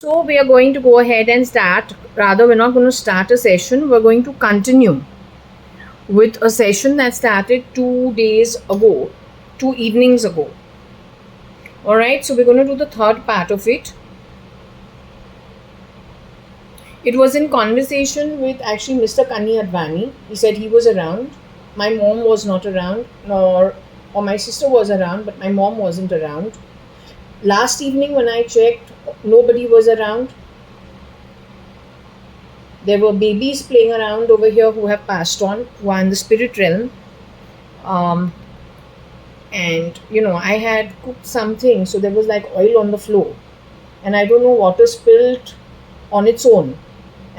So we are going to go ahead and start, rather we're not going to start a session, we're going to continue with a session that started 2 days ago, 2 evenings ago. Alright, so we're going to do the third part of it. It was in conversation with actually Mr. I-Advani. He said he was around. My mom was not around, or my sister was around, but my mom wasn't around. Last evening when I checked, nobody was around. There were babies playing around over here who have passed on, who are in the spirit realm. Um, and I had cooked something, so there was like oil on the floor, and I don't know, water spilled on its own,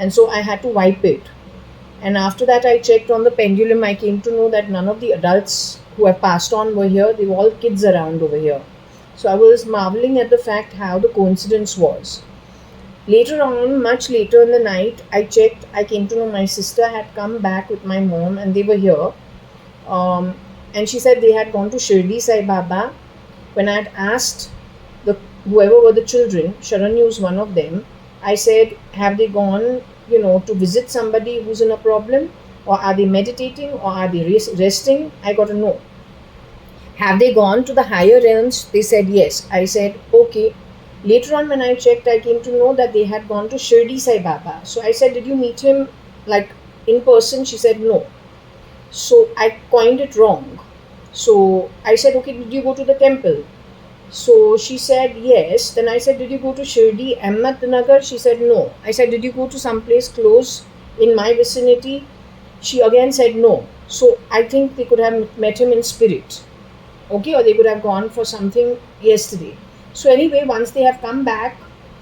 and so I had to wipe it. And after that, I checked on the pendulum. I came to know that none of the adults who have passed on were here. They were all kids around over here. So I was marveling at the fact how the coincidence was. Later on, much later in the night, I checked. I came to know my sister had come back with my mom and they were here. Um, and she said they had gone to Shirdi Sai Baba. When I had asked the whoever were the children, Sharanyu was one of them, I said, have they gone, to visit somebody who's in a problem? Or are they meditating? Or are they resting? I got to know. Have they gone to the higher realms? They said yes. I said, okay. Later on, when I checked, I came to know that they had gone to Shirdi Sai Baba. So I said, did you meet him like in person? She said, no. So I coined it wrong. So I said, okay, did you go to the temple? So she said, yes. Then I said, did you go to Shirdi, Ahmednagar? She said, no. I said, did you go to some place close in my vicinity? She again said, no. So I think they could have met him in spirit. Okay, or they could have gone for something yesterday. So anyway, once they have come back,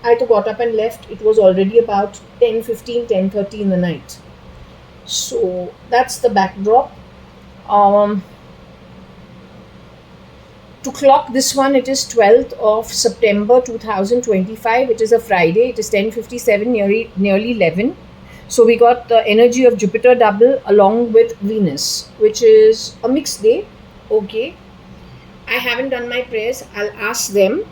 I got up and left. It was already about 10:15, 10:30 in the night. So that's the backdrop. To clock this one, it is 12th of September 2025. It is a Friday. It is 10:57, nearly 11. So we got the energy of Jupiter double along with Venus, which is a mixed day. Okay. I haven't done my prayers. I'll ask them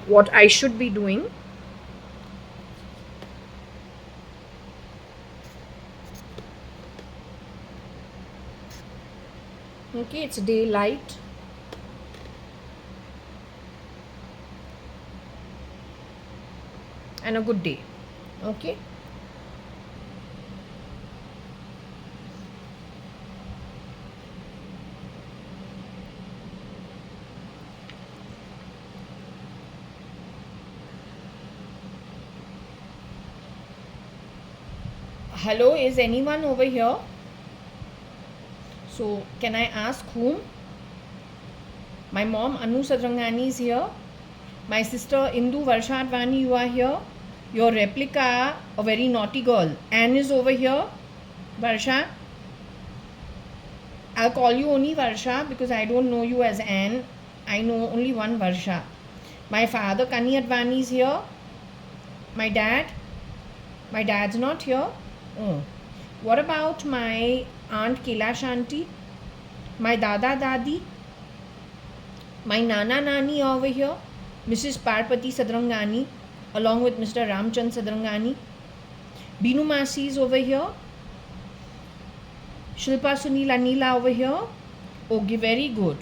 what I should be doing. Okay, it's daylight. And a good day. Okay. Hello, is anyone over here? So, can I ask whom? My mom, Anu Sadrangani, is here. My sister, Indu Varsha.ADVANI, you are here. Your replica, a very naughty girl, Anne, is over here. Varsha. I'll call you only Varsha because I don't know you as Anne. I know only one Varsha. My father, I-Advani, is here. My dad's not here. Oh. What about my aunt Kailash auntie? My dada dadi? My nana nani over here? Mrs. Parpati Sadrangani along with Mr. Ramchand Sadrangani. Binu Masi is over here. Shilpa Sunil Anila over here. Okay, very good.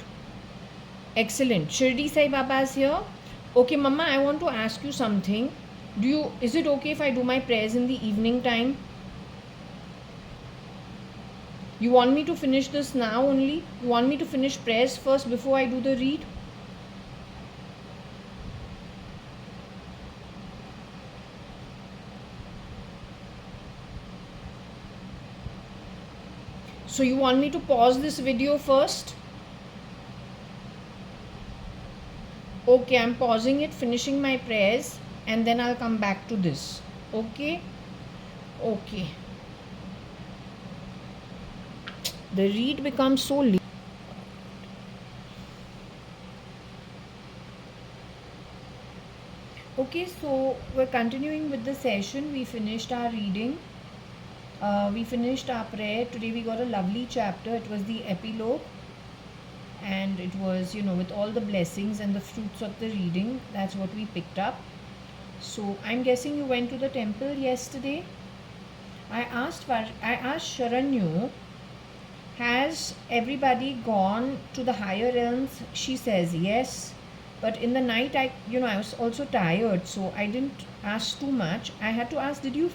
Excellent. Shirdi Sai Baba is here. Okay, Mama, I want to ask you something. Is it okay if I do my prayers in the evening time? You want me to finish this now only? You want me to finish prayers first before I do the read? So you want me to pause this video first? Okay, I'm pausing it, finishing my prayers, and then I'll come back to this. Okay? Okay. The read becomes so late. Okay, so we're continuing with the session. We finished our reading. We finished our prayer. Today we got a lovely chapter. It was the epilogue. And it was, with all the blessings and the fruits of the reading. That's what we picked up. So I'm guessing you went to the temple yesterday. I asked Sharanyu, has everybody gone to the higher realms? She says yes. But in the night, I was also tired, so I didn't ask too much. I had to ask, did you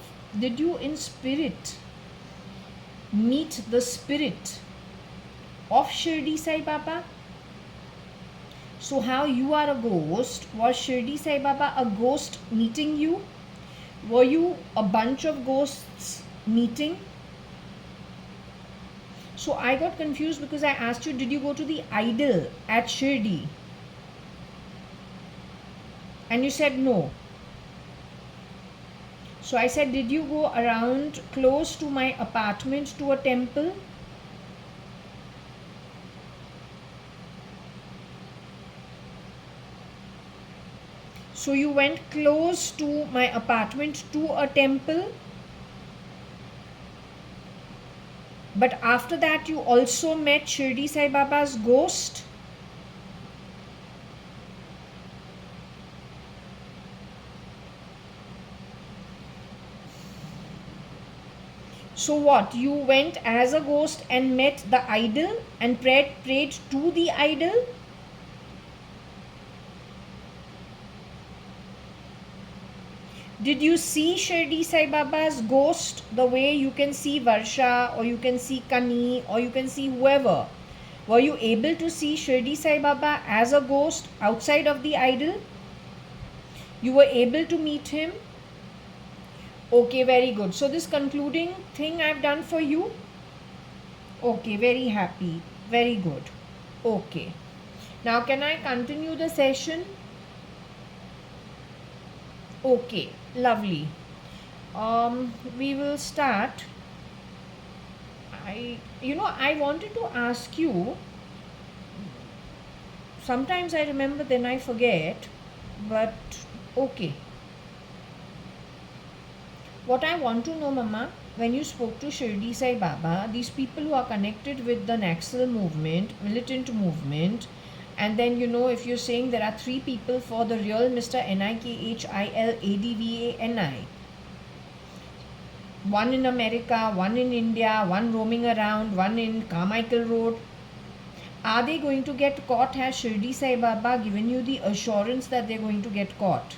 in spirit meet the spirit of Shirdi Sai Baba? So how you are a ghost? Was Shirdi Sai Baba a ghost meeting you? Were you a bunch of ghosts meeting? So I got confused because I asked you, did you go to the idol at Shirdi? And you said no. So I said, did you go around close to my apartment to a temple? So you went close to my apartment to a temple? But after that, you also met Shirdi Sai Baba's ghost? So what? You went as a ghost and met the idol and prayed to the idol? Did you see Shirdi Sai Baba's ghost the way you can see Varsha, or you can see Kani, or you can see whoever? Were you able to see Shirdi Sai Baba as a ghost outside of the idol? You were able to meet him? Okay, very good. So this concluding thing I've done for you? Okay, very happy. Very good. Okay. Now can I continue the session? Okay, lovely. We will start. I wanted to ask you, sometimes I remember, then I forget, but okay. What I want to know, Mama, when you spoke to Shirdi Sai Baba, these people who are connected with the Naxal movement, militant movement, and then if you're saying there are 3 people for the real Mr. NIKHILADVANI, one in America, one in India, one roaming around, one in Carmichael Road, are they going to get caught? Has Shirdi Sai Baba given you the assurance that they're going to get caught?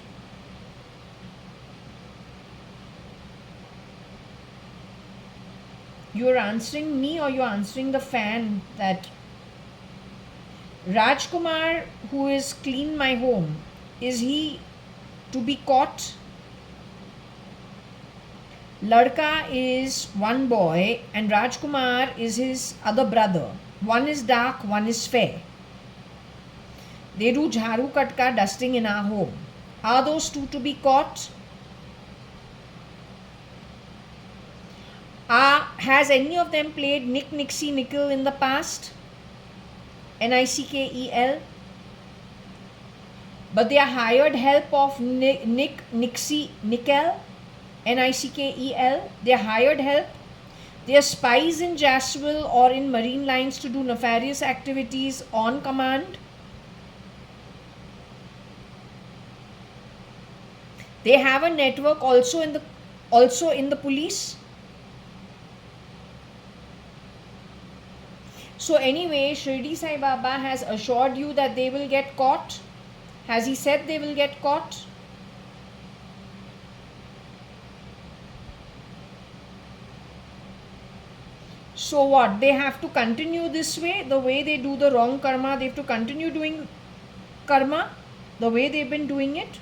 You're answering me, or you're answering the fan that Rajkumar, who is clean my home, is he to be caught? Ladka is one boy and Rajkumar is his other brother. One is dark, one is fair. They do jharu katka dusting in our home. Are those 2 to be caught? Has any of them played Nick Nixie Nickel in the past? NICKEL? But they are hired help of Nick Nixie Nickel? NICKEL? They are hired help. They are spies in Jaswell or in marine lines to do nefarious activities on command. They have a network also in the police. So anyway, Shirdi Sai Baba has assured you that they will get caught. Has he said they will get caught? So what? They have to continue this way, the way they do the wrong karma. They have to continue doing karma the way they've been doing it.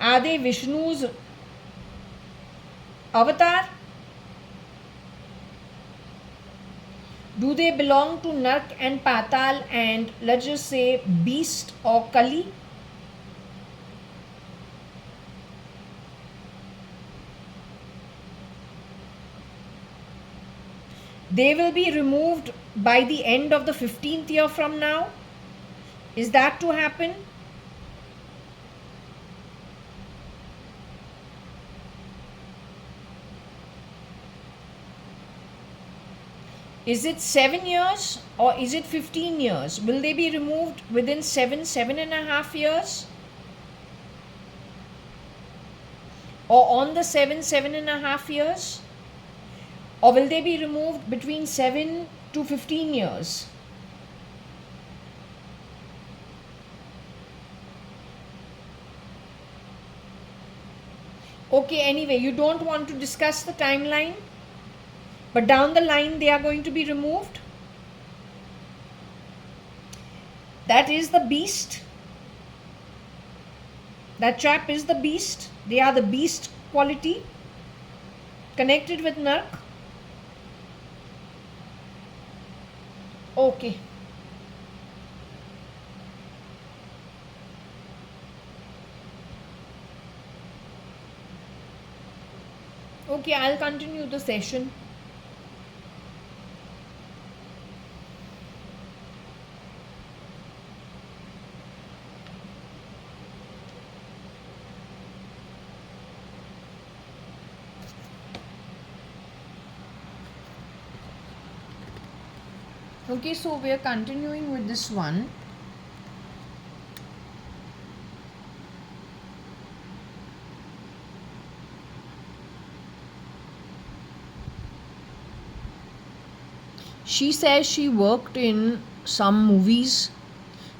Are they Vishnu's avatar? Do they belong to Nark and Patal and, let's just say, Beast or Kali? They will be removed by the end of the 15th year from now. Is that to happen? Is it 7 years or is it 15 years? Will they be removed within 7.5 years? Or on the 7.5 years? Or will they be removed between 7 to 15 years? Okay, anyway, you don't want to discuss the timeline, but down the line they are going to be removed. That is the beast. That chap is the beast. They are the beast quality connected with Nark. Okay. Okay, I'll continue the session. Okay, so we are continuing with this one. She says she worked in some movies.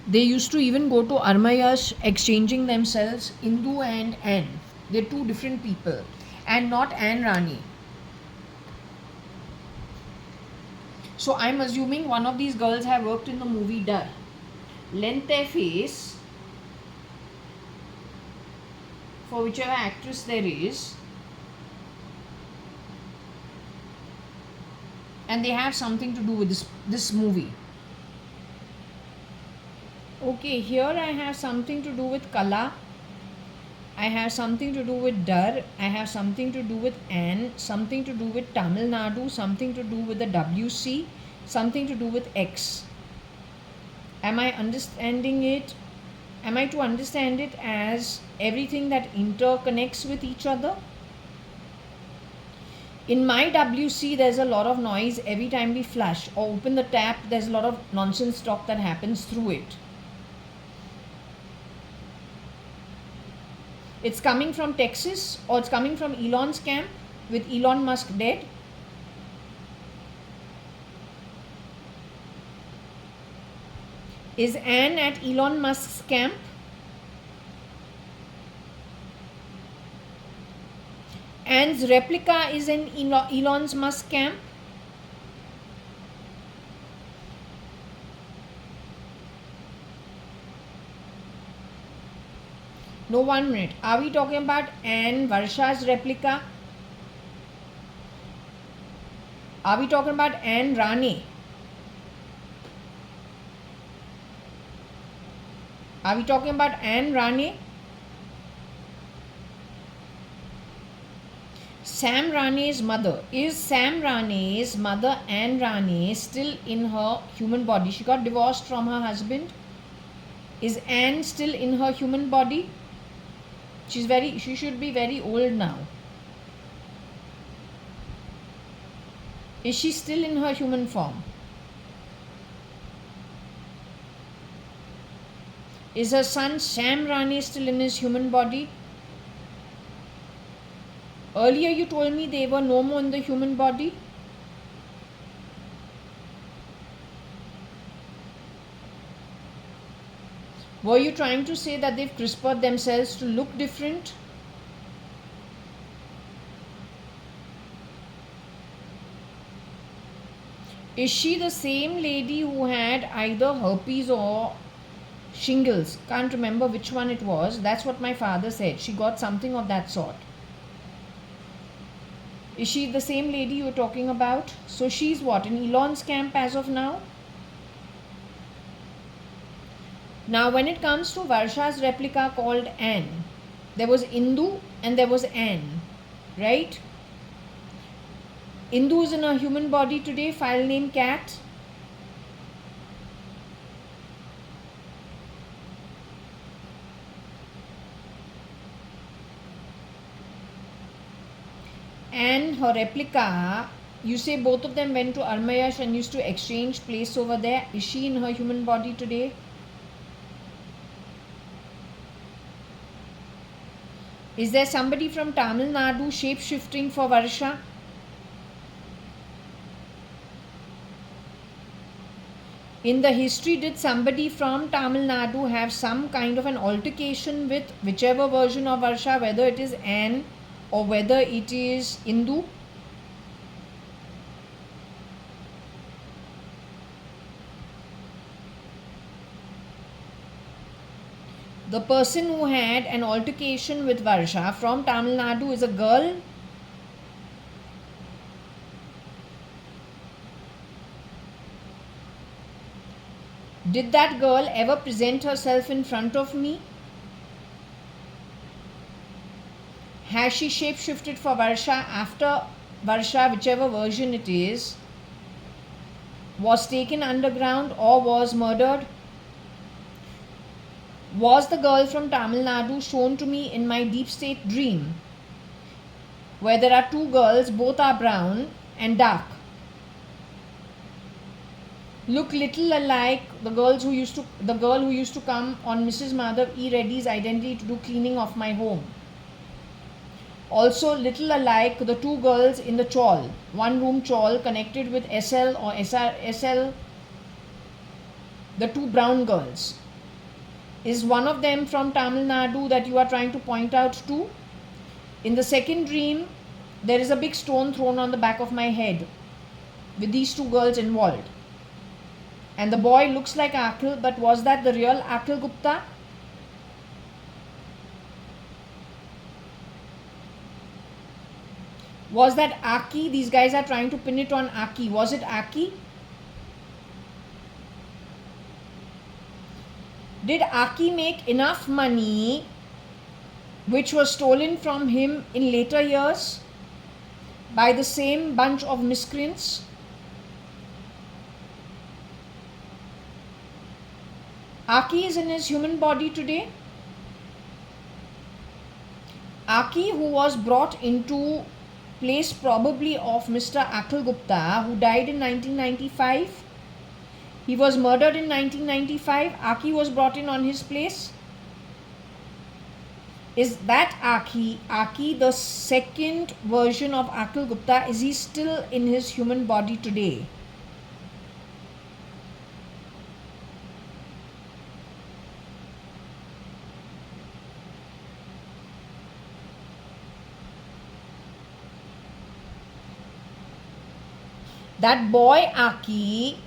They used to even go to Armayash exchanging themselves, Indu and Anne. They're two different people. And not Anne Rani. So I'm assuming one of these girls have worked in the movie Dar. Length face for whichever actress there is. And they have something to do with this movie. Okay, here I have something to do with Kala. I have something to do with Dar. I have something to do with Anne. Something to do with Tamil Nadu. Something to do with the WC. Something to do with X. Am I understanding it? Am I to understand it as everything that interconnects with each other? In my WC, there's a lot of noise every time we flush or open the tap. There's a lot of nonsense talk that happens through it. It's coming from Texas or it's coming from Elon's camp with Elon Musk dead. Is Anne at Elon Musk's camp? Anne's replica is in Elon's Musk camp. No, 1 minute. Are we talking about Anne Varsha's replica? Are we talking about Anne Rani? Are we talking about Anne Rani? Sam Rane's mother. Is Sam Rane's mother Anne Rani still in her human body? She got divorced from her husband. Is Anne still in her human body? She should be very old now. Is she still in her human form? Is her son Sam Rani still in his human body? Earlier you told me they were no more in the human body. Were you trying to say that they've CRISPR'd themselves to look different? Is she the same lady who had either herpes or shingles? Can't remember which one it was. That's what my father said. She got something of that sort. Is she the same lady you were talking about? So she's what, in Elon's camp as of now? Now when it comes to Varsha's replica called Anne, there was Indu and there was Anne, right? Indu is in a human body today, file name cat. And her replica You say both of them went to Armayash and used to exchange place over there. Is she in her human body today? Is there somebody from Tamil Nadu shape-shifting for Varsha? In the history, did somebody from Tamil Nadu have some kind of an altercation with whichever version of Varsha, whether it is Anne or whether it is Indu? The person who had an altercation with Varsha from Tamil Nadu is a girl. Did that girl ever present herself in front of me? Has she shape-shifted for Varsha after Varsha, whichever version it is, was taken underground or was murdered? Was the girl from Tamil Nadu shown to me in my deep state dream, where there are two girls, both are brown and dark, look little alike the girl who used to come on Mrs. Madhav E. Reddy's Identity to do cleaning of my home? Also little alike the two girls in the chawl, one room chawl connected with SL or SL, the two brown girls. Is one of them from Tamil Nadu that you are trying to point out to? In the second dream, there is a big stone thrown on the back of my head with these two girls involved. And the boy looks like Akhil, but was that the real Akhil Gupta? Was that Aki? These guys are trying to pin it on Aki. Was it Aki? Did Aki make enough money which was stolen from him in later years by the same bunch of miscreants? Aki is in his human body today. Aki, who was brought into place probably of Mr. Akhil Gupta, who died in 1995. He was murdered in 1995. Aki was brought in on his place. Is that Aki, the second version of Akhil Gupta, is he still in his human body today? That boy Aki,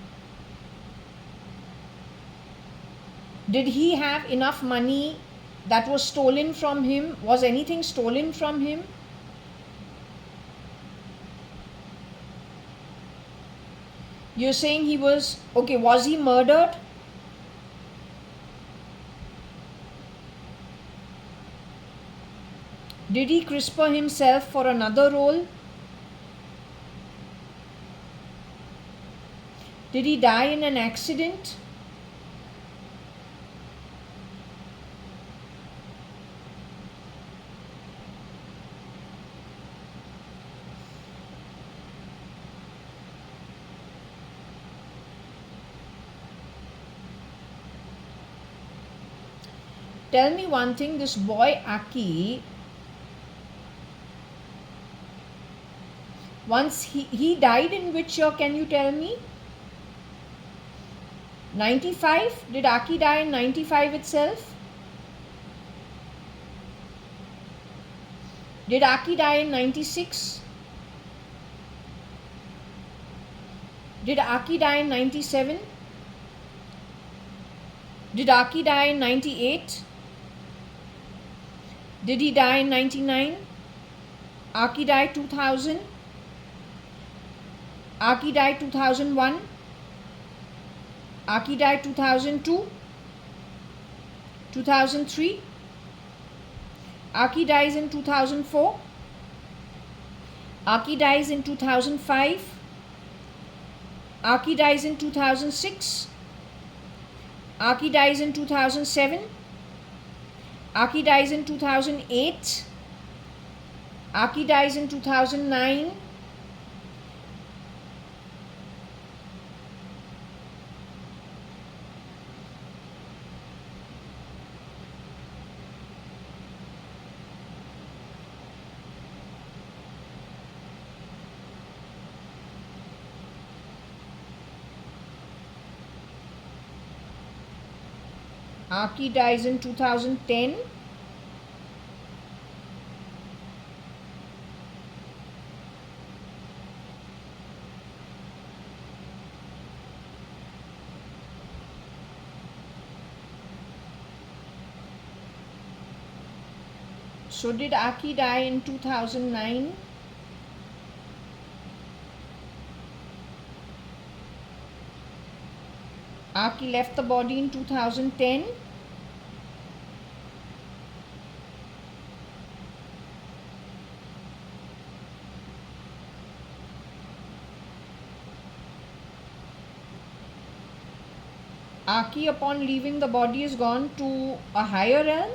did he have enough money that was stolen from him? Was anything stolen from him? You're saying he was, okay, was he murdered? Did he CRISPR himself for another role? Did he die in an accident? Tell me one thing, this boy Aki, once he died in which year, can you tell me? 95? Did Aki die in 95 itself? Did Aki die in 96? Did Aki die in 97? Did Aki die in 98? Did he die in 99? Aki died 2000? Aki died 2001? Aki died 2002? 2003? Aki dies in 2004? Aki dies in 2005? Aki dies in 2006? Aki dies in 2007? Aki dies in 2008? Aki dies in 2009? Aki dies in 2010. So did Aki die in 2009? Aki left the body in 2010. Aki, upon leaving the body, is gone to a higher realm.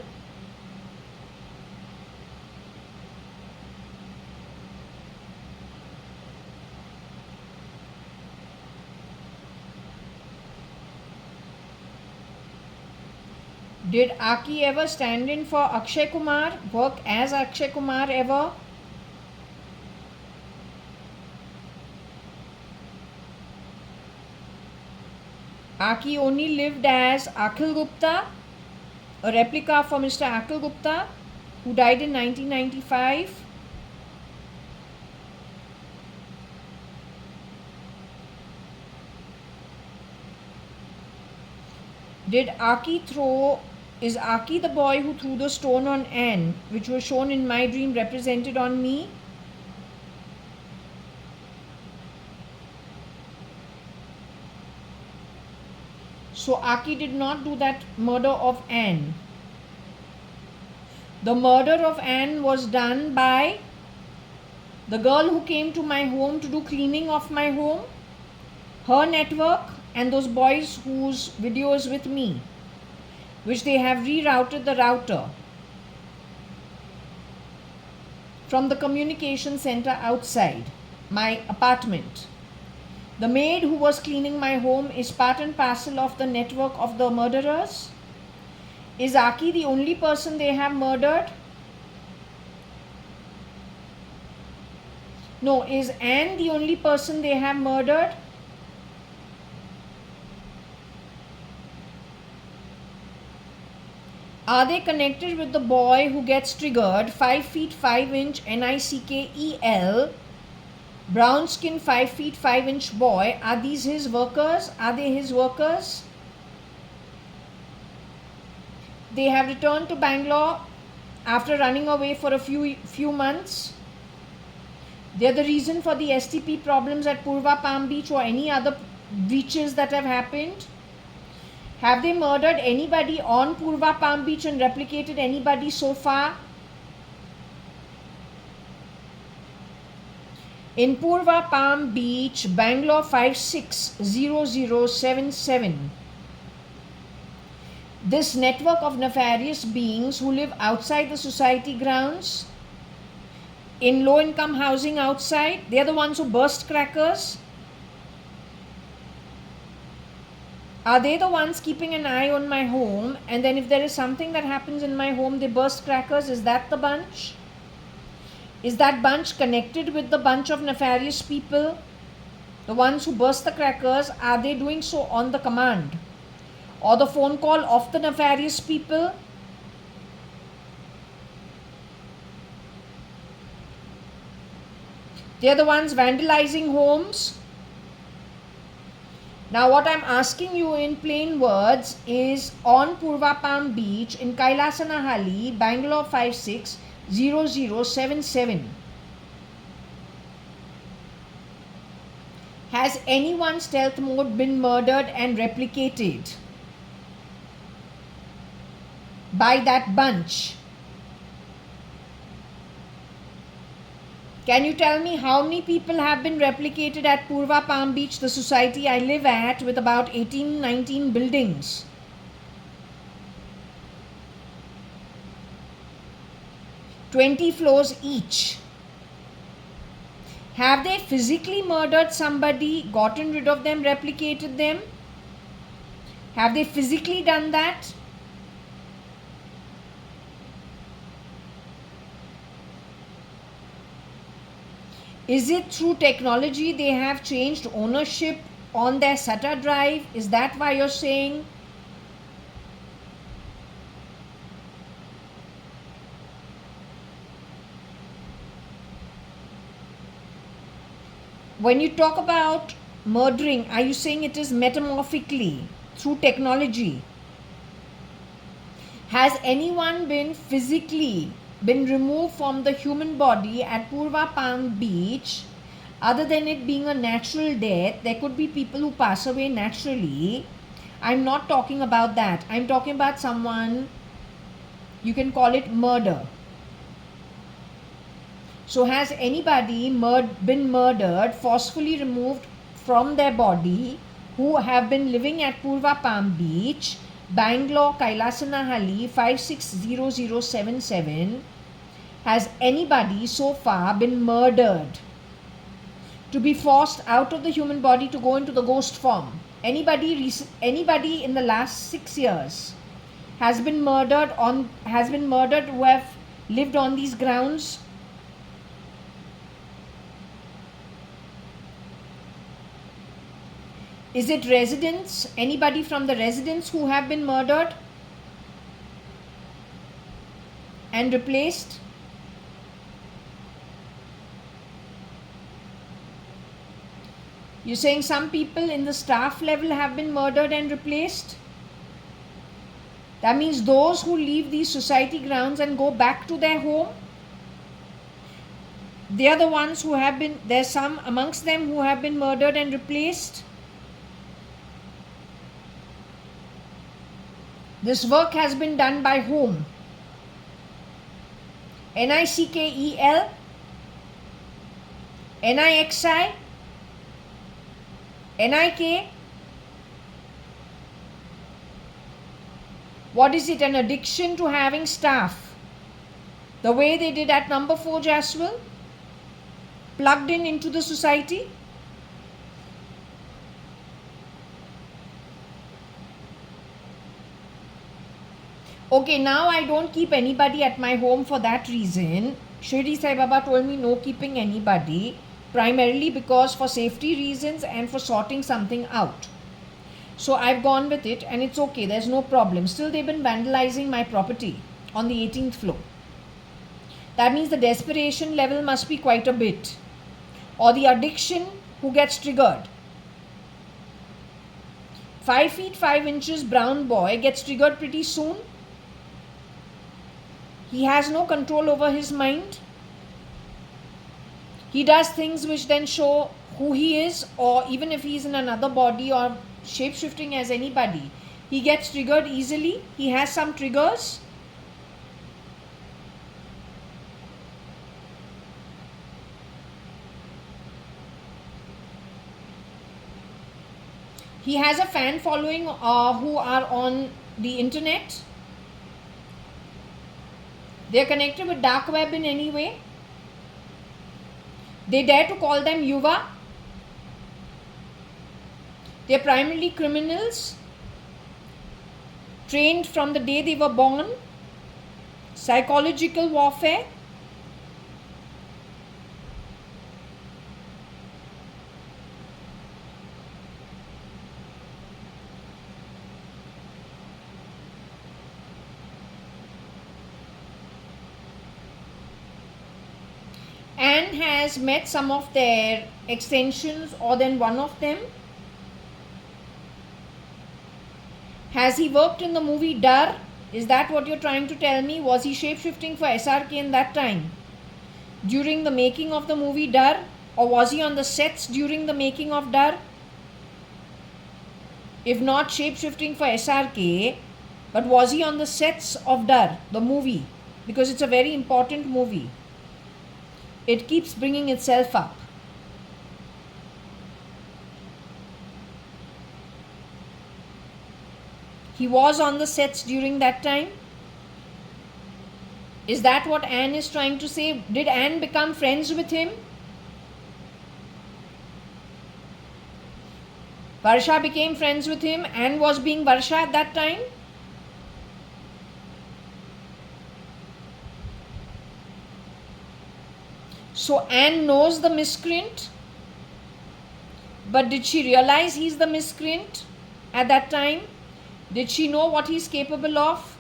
Did Aki ever stand in for Akshay Kumar, work as Akshay Kumar ever? Aki only lived as Akhil Gupta, a replica for Mr. Akhil Gupta, who died in 1995. Is Aki the boy who threw the stone on Anne, which was shown in my dream represented on me? So Aki did not do that murder of Anne. The murder of Anne was done by the girl who came to my home to do cleaning of my home, her network, and those boys whose video is with me, which they have rerouted the router from the communication center outside my apartment. The maid who was cleaning my home is part and parcel of the network of the murderers. Is Aki the only person they have murdered? No, is Anne the only person they have murdered? Are they connected with the boy who gets triggered, 5 feet 5 inch NICKEL, brown skin 5 feet 5 inch boy? Are these his workers? Are they his workers? They have returned to Bangalore after running away for a few months. They are the reason for the STP problems at Purva Palm Beach or any other breaches that have happened. Have they murdered anybody on Purva Palm Beach and replicated anybody so far? In Purva Palm Beach, Bangalore 560077. This network of nefarious beings who live outside the society grounds, in low-income housing outside, they are the ones who burst crackers. Are they the ones keeping an eye on my home, and then if there is something that happens in my home, they burst crackers? Is that the bunch? Is that bunch connected with the bunch of nefarious people? The ones who burst the crackers, are they doing so on the command or the phone call of the nefarious people? They are the ones vandalizing homes. Now what I'm asking you in plain words is, on Purva Palm Beach in Kailasanahalli, Bangalore 560077, has anyone's stealth mode been murdered and replicated by that bunch? Can you tell me how many people have been replicated at Purva Palm Beach, the society I live at, with about 18-19 buildings? $20 floors each. Have they physically murdered somebody, gotten rid of them, replicated them? Have they physically done that? Is it through technology they have changed ownership on their SATA drive? Is that why you're saying? When you talk about murdering, are you saying it is metamorphically through technology? Has anyone been physically been removed from the human body at Purva Palm Beach? Other than it being a natural death, there could be people who pass away naturally. I'm not talking about that. I'm talking about someone, you can call it murder. So has anybody been murdered, forcefully removed from their body, who have been living at Purva Palm Beach, Bangalore, Kailasanahalli 560077? Has anybody so far been murdered to be forced out of the human body to go into the ghost form? Anybody in the last 6 years has been murdered who have lived on these grounds? Is it residents? Anybody from the residents who have been murdered and replaced? You're saying some people in the staff level have been murdered and replaced? That means those who leave these society grounds and go back to their home, they are the ones who have been, there's some amongst them who have been murdered and replaced. This work has been done by whom? NICKEL? NIXI? NIK? What is it? An addiction to having staff? The way they did at number 4 Jaswell? Plugged in into the society? Okay, now I don't keep anybody at my home for that reason. Shirdi Sai Baba told me no keeping anybody, primarily because for safety reasons and for sorting something out. So I've gone with it and it's okay, there's no problem. Still they've been vandalizing my property on the 18th floor. That means the desperation level must be quite a bit. Or the addiction who gets triggered. 5 feet 5 inches brown boy gets triggered pretty soon. He has no control over his mind. He does things which then show who he is, or even if he is in another body or shape-shifting as anybody, he gets triggered easily. He has some triggers. He has a fan following who are on the internet. They are connected with dark web in any way. They dare to call them Yuva. They are primarily criminals, trained from the day they were born. Psychological warfare. And has met some of their extensions or then one of them. Has he worked in the movie Dar? Is that what you're trying to tell me? Was he shape-shifting for SRK in that time? During the making of the movie Dar? Or was he on the sets during the making of Dar? If not shape-shifting for SRK, but was he on the sets of Dar, the movie? Because it's a very important movie. It keeps bringing itself up. He was on the sets during that time. Is that what Anne is trying to say? Did Anne become friends with him? Varsha became friends with him. Anne was being Varsha at that time. So Anne knows the miscreant, but did she realize he's the miscreant at that time? Did she know what he's capable of?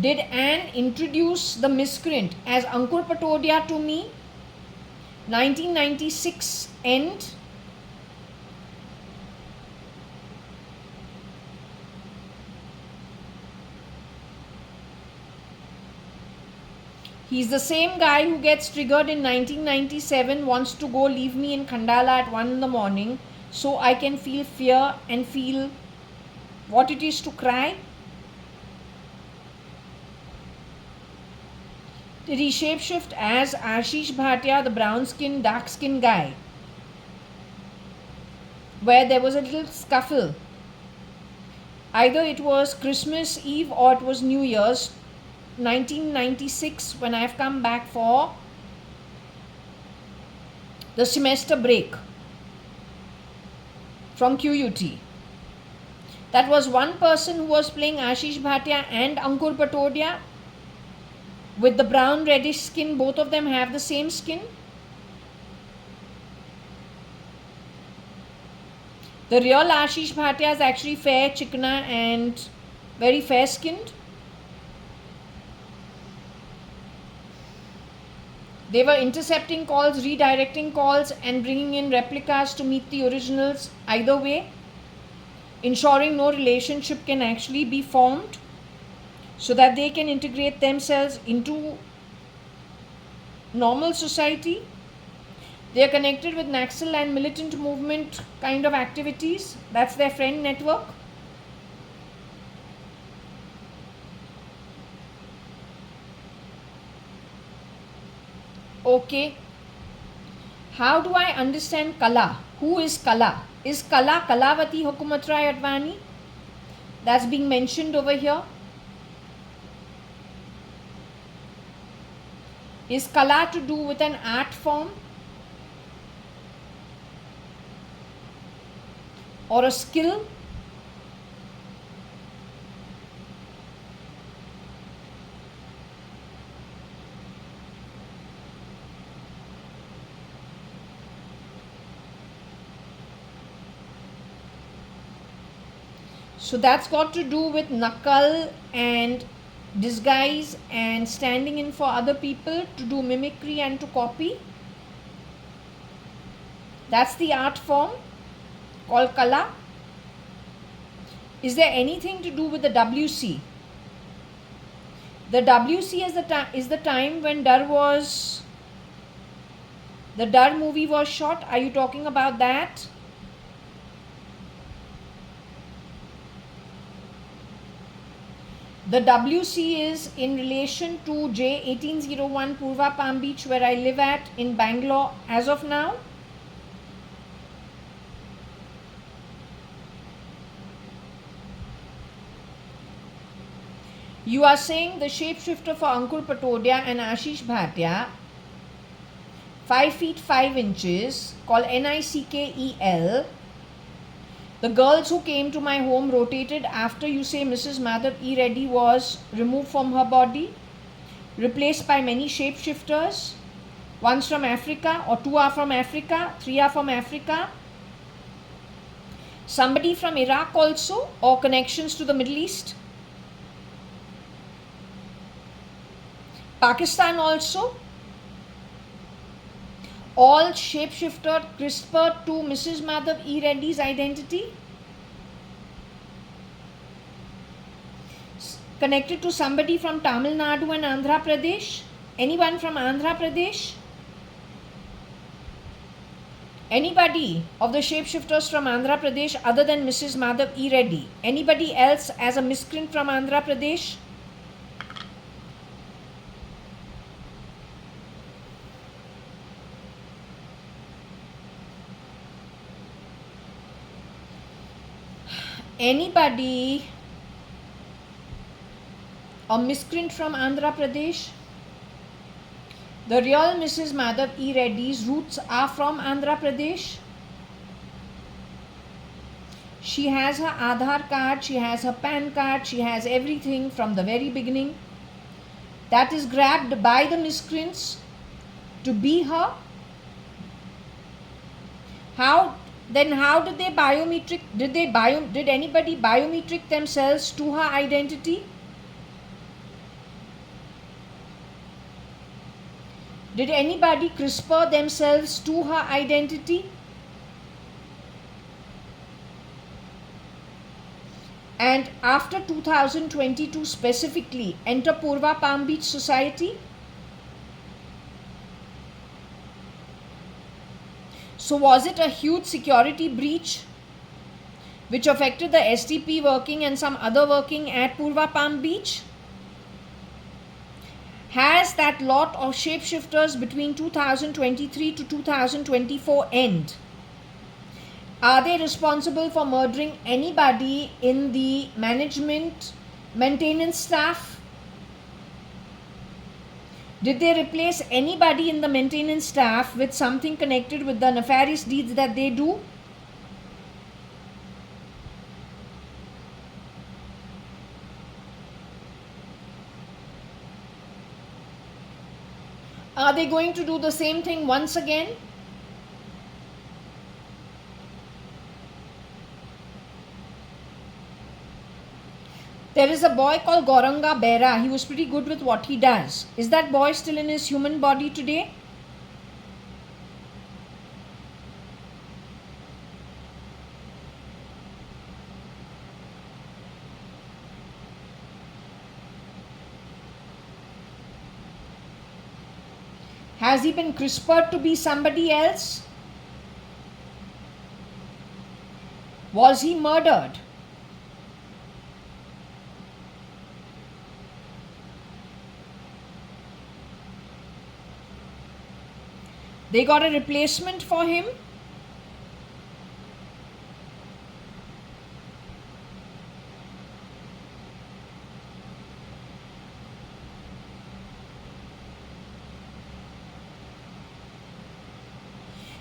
Did Anne introduce the miscreant as Ankur Patodia to me? 1996 end. He's the same guy who gets triggered in 1997, wants to go leave me in Khandala at 1 in the morning so I can feel fear and feel what it is to cry. Did he shapeshift as Ashish Bhatia, the brown skin, dark skin guy, where there was a little scuffle? Either it was Christmas Eve or it was New Year's 1996 when I've come back for the semester break from QUT. That was one person who was playing Ashish Bhatia and Ankur Patodia with the brown reddish skin. Both of them have the same skin. The real Ashish Bhatia is actually fair, chikna and very fair skinned. They were intercepting calls, redirecting calls and bringing in replicas to meet the originals. Either way, ensuring no relationship can actually be formed so that they can integrate themselves into normal society. They are connected with Naxal and militant movement kind of activities. That's their friend network. Okay. How do I understand Kala? Who is Kala? Is Kala Kalavati JAYA.ADVANI? That's being mentioned over here. Is Kala to do with an art form or a skill? So that's got to do with nakal and disguise and standing in for other people to do mimicry and to copy. That's the art form called Kala. Is there anything to do with the WC? The WC is the time when the Dar movie was shot. Are you talking about that? The WC is in relation to J1801 Purva Palm Beach, where I live at in Bangalore as of now. You are saying the shapeshifter for Ankur Patodia and Ashish Bhatia, 5 feet 5 inches, called NICKEL. The girls who came to my home rotated after you say Mrs. Madhav E. Reddy was removed from her body, replaced by many shapeshifters. One's from Africa, or 2 are from Africa, 3 are from Africa. Somebody from Iraq also, or connections to the Middle East. Pakistan also. All shapeshifter CRISPR to Mrs. Madhav E. Reddy's identity. Connected to somebody from Tamil Nadu and Andhra Pradesh. Anyone from Andhra Pradesh? Anybody of the shapeshifters from Andhra Pradesh other than Mrs. Madhav E. Reddy? Anybody else as a miscreant from Andhra Pradesh? Anybody a miscreant from Andhra Pradesh? The real Mrs. Madhav E. Reddy's roots are from Andhra Pradesh. She has her Aadhaar card, she has her PAN card, she has everything from the very beginning. That is grabbed by the miscreants to be her. How did they biometric? Did anybody biometric themselves to her identity? Did anybody CRISPR themselves to her identity? And after 2022 specifically, enter Purva Palm Beach Society? So was it a huge security breach which affected the STP working and some other working at Purva Palm Beach? Has that lot of shapeshifters between 2023 to 2024 end? Are they responsible for murdering anybody in the management, maintenance staff? Did they replace anybody in the maintenance staff with something connected with the nefarious deeds that they do? Are they going to do the same thing once again? There is a boy called Gauranga Bera. He was pretty good with what he does. Is that boy still in his human body today? Has he been CRISPR'd to be somebody else? Was he murdered? They got a replacement for him?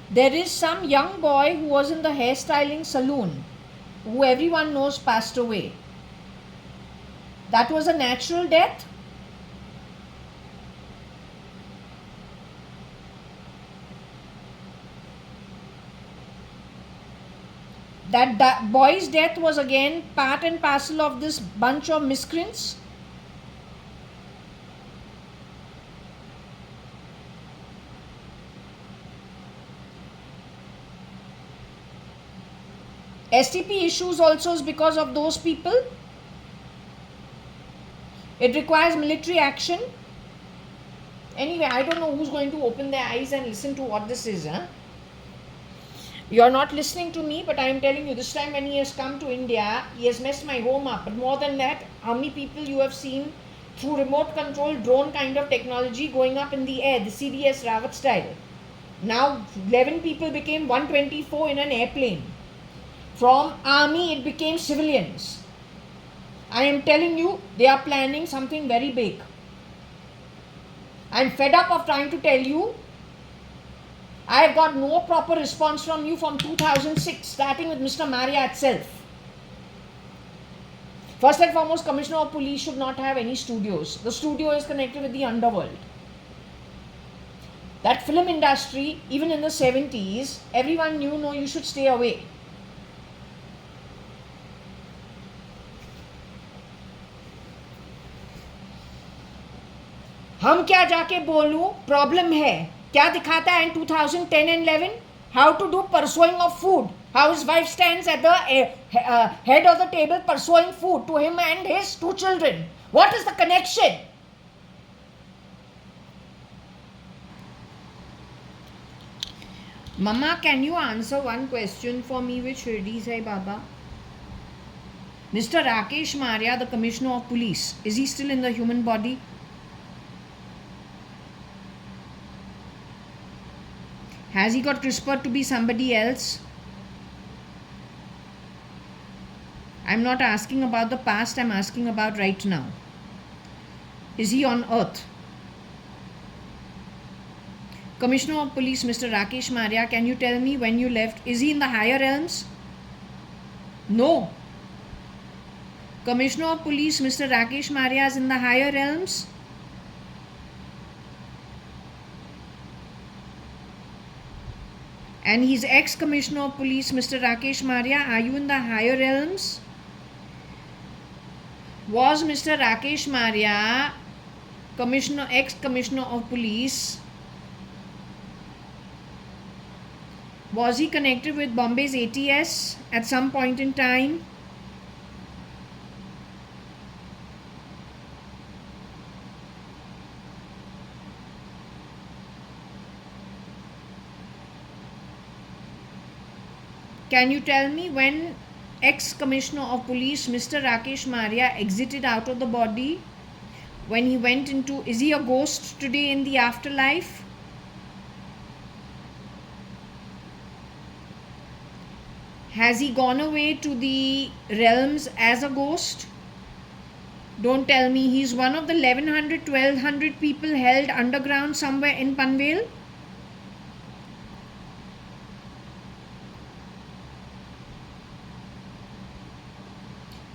There is some young boy who was in the hairstyling salon, who everyone knows passed away. That was a natural death? That boy's death was again part and parcel of this bunch of miscreants? STP issues also is because of those people? It requires military action? Anyway, I don't know who's going to open their eyes and listen to what this is. You're not listening to me, but I am telling you, this time when he has come to India, he has messed my home up. But more than that, how many people you have seen through remote control drone kind of technology going up in the air, the CDS Rawat style. Now 11 people became 124 in an airplane. From army it became civilians. I am telling you, they are planning something very big. I am fed up of trying to tell you. I have got no proper response from you from 2006, starting with Mr. Maria itself. First and foremost, Commissioner of Police should not have any studios. The studio is connected with the underworld. That film industry, even in the 70s, everyone knew, no, you should stay away. हम क्या जाके बोलूं, problem है क्या दिखाता है in 2010 and 11? How to do pursuing of food. How his wife stands at the head of the table pursuing food to him and his 2 children. What is the connection? Mama, can you answer one question for me with Shirdi Sai Baba? Mr. Rakesh Maria, the Commissioner of Police, is he still in the human body? Has he got CRISPR to be somebody else? I'm not asking about the past, I'm asking about right now. Is he on earth? Commissioner of Police, Mr. Rakesh Maria, can you tell me when you left? Is he in the higher realms? No. Commissioner of Police, Mr. Rakesh Maria, is in the higher realms? And he's ex-Commissioner of Police, Mr. Rakesh Maria. Are you in the higher realms? Was Mr. Rakesh Maria ex-Commissioner of Police Was he connected with Bombay's ATS at some point in time? Can you tell me when ex-commissioner of police Mr. Rakesh Maria exited out of the body? When he went into, is he a ghost today in the afterlife? Has he gone away to the realms as a ghost? Don't tell me he's one of the 1100, 1200 people held underground somewhere in Panvel.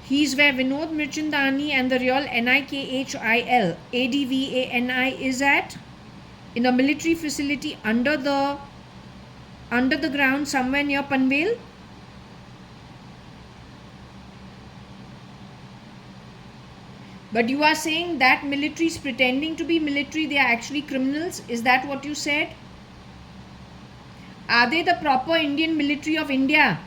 He's where Vinod Mirchandani and the real NIKHIL ADVANI is at, in a military facility under the ground somewhere near Panvel. But you are saying that military is pretending to be military, they are actually criminals. Is that what you said? Are they the proper Indian military of India?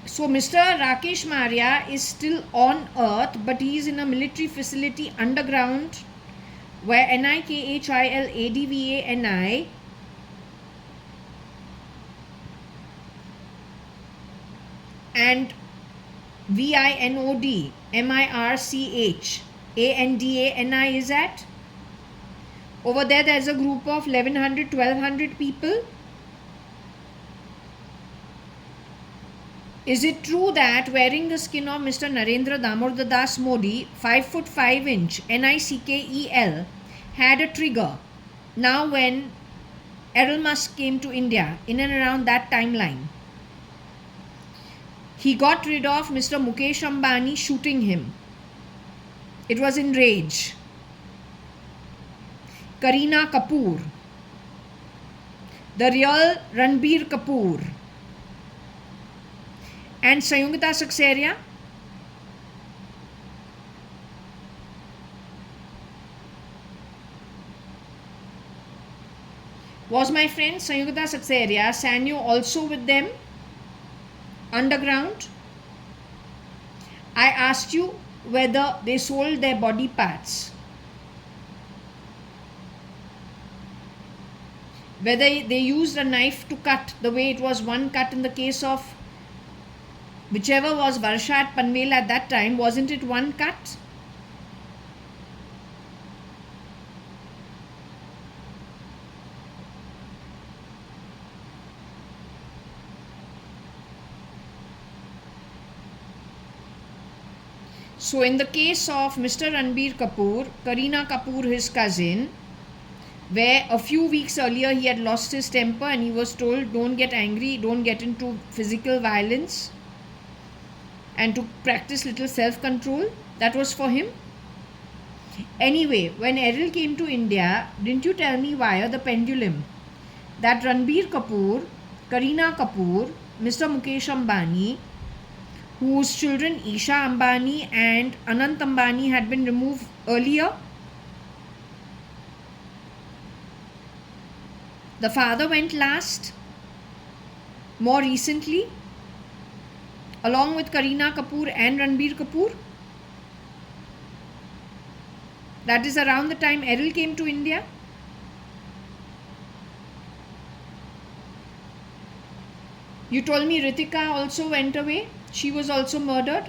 So Mr. Rakesh Maria is still on earth, but he is in a military facility underground where NIKHILADVANI and VINODMIRCHANDANI is at. Over there is a group of 1100, 1200 people. Is it true that wearing the skin of Mr. Narendra Damodar Das Modi, 5'5" NICKEL, had a trigger? Now when Elon Musk came to India, in and around that timeline, he got rid of Mr. Mukesh Ambani shooting him. It was in rage. Kareena Kapoor, the real Ranbir Kapoor, and Sanjukta Saxena. Was my friend Sanjukta Saxena, Sanyo, also with them underground? I asked you whether they sold their body parts, whether they used a knife to cut the way it was one cut in the case of whichever was Varsha at Panvel at that time. Wasn't it one cut? So in the case of Mr. Ranbir Kapoor, Kareena Kapoor, his cousin, where a few weeks earlier he had lost his temper and he was told, don't get angry, don't get into physical violence, and to practice little self-control. That was for him. Anyway, when Errol came to India, didn't you tell me via the pendulum that Ranbir Kapoor, Kareena Kapoor, Mr. Mukesh Ambani, whose children Isha Ambani and Anant Ambani had been removed earlier, the father went last, more recently, along with Kareena Kapoor and Ranbir Kapoor. That is around the time Errol came to India. You told me Ritika also went away. She was also murdered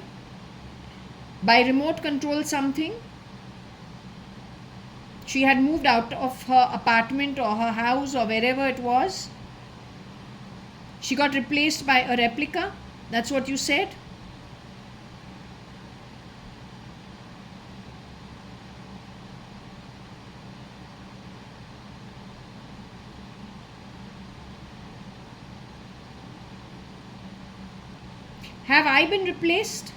by remote control something. She had moved out of her apartment or her house or wherever it was. She got replaced by a replica. That's what you said. Have I been replaced?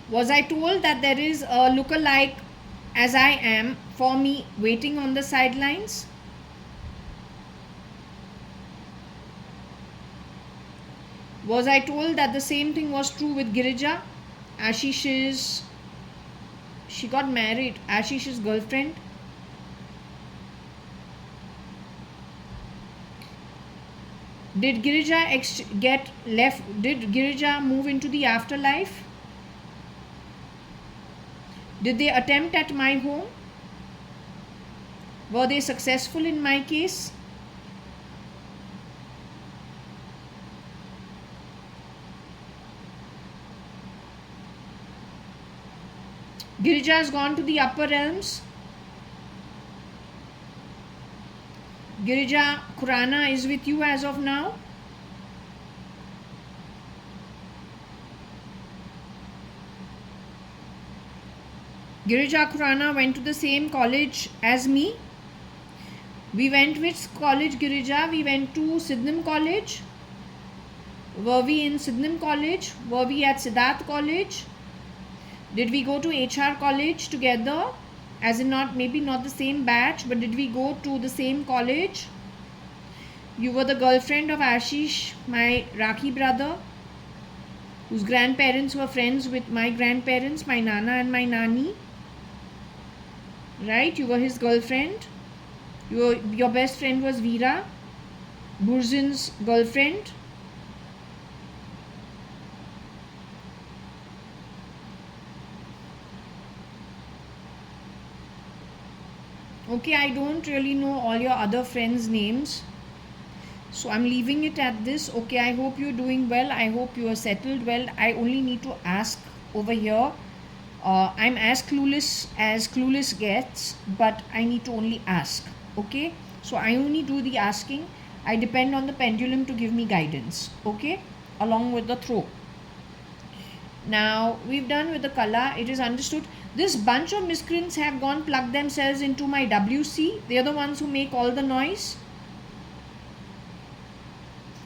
Was I told that there is a lookalike as I am for me waiting on the sidelines? Was I told that the same thing was true with Girija? She got married. Ashish's girlfriend. Did Girija get left? Did Girija move into the afterlife? Did they attempt at my home? Were they successful in my case? Girija has gone to the upper realms. Girija Khurana is with you as of now. Girija Khurana went to the same college as me. We went which college, Girija? We went to Sydenham College. Were we in Sydenham College? Were we at Siddharth College? Did we go to HR College together? As in maybe not the same batch, but did we go to the same college? You were the girlfriend of Ashish, my Rakhi brother, whose grandparents were friends with my grandparents, my Nana and my Nani. Right? You were his girlfriend. Your best friend was Veera, Burzin's girlfriend. Okay, I don't really know all your other friends' names, so I'm leaving it at this. Okay, I hope you're doing well. I hope you are settled well. I only need to ask over here. I'm as clueless gets, but I need to only ask. Okay, so I only do the asking. I depend on the pendulum to give me guidance. Okay, along with the throw. Now we've done with the kala. It is understood. This bunch of miscreants have gone plugged themselves into my WC. They are the ones who make all the noise.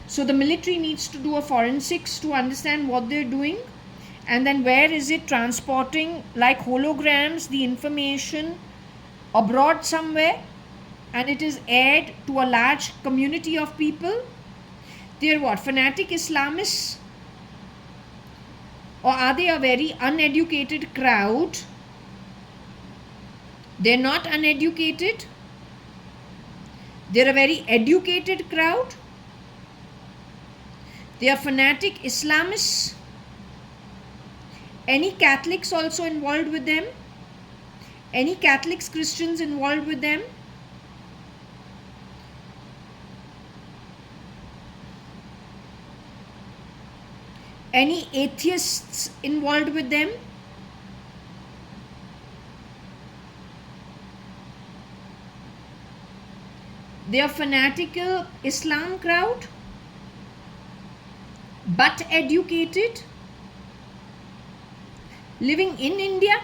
So the military needs to do a forensics to understand what they're doing. And then where is it transporting like holograms, the information abroad somewhere, and it is aired to a large community of people. They're what? Fanatic Islamists? Or are they a very uneducated crowd? They're not uneducated. They're a very educated crowd. They are fanatic Islamists. Any Catholics also involved with them? Any Catholics, Christians involved with them? Any atheists involved with them? They are fanatical Islam crowd, but educated, living in India.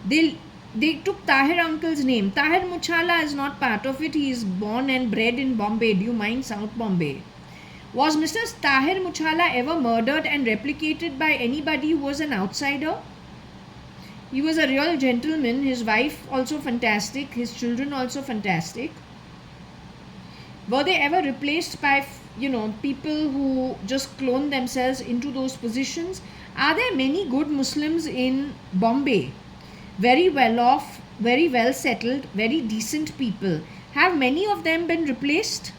They took Tahir uncle's name. Tahir Muchala is not part of it. He is born and bred in Bombay. Do you mind South Bombay? Was Mr. Tahir Muchala ever murdered and replicated by anybody who was an outsider? He was a real gentleman. His wife also fantastic. His children also fantastic. Were they ever replaced by, people who just clone themselves into those positions? Are there many good Muslims in Bombay? Very well off, very well settled, very decent people. Have many of them been replaced?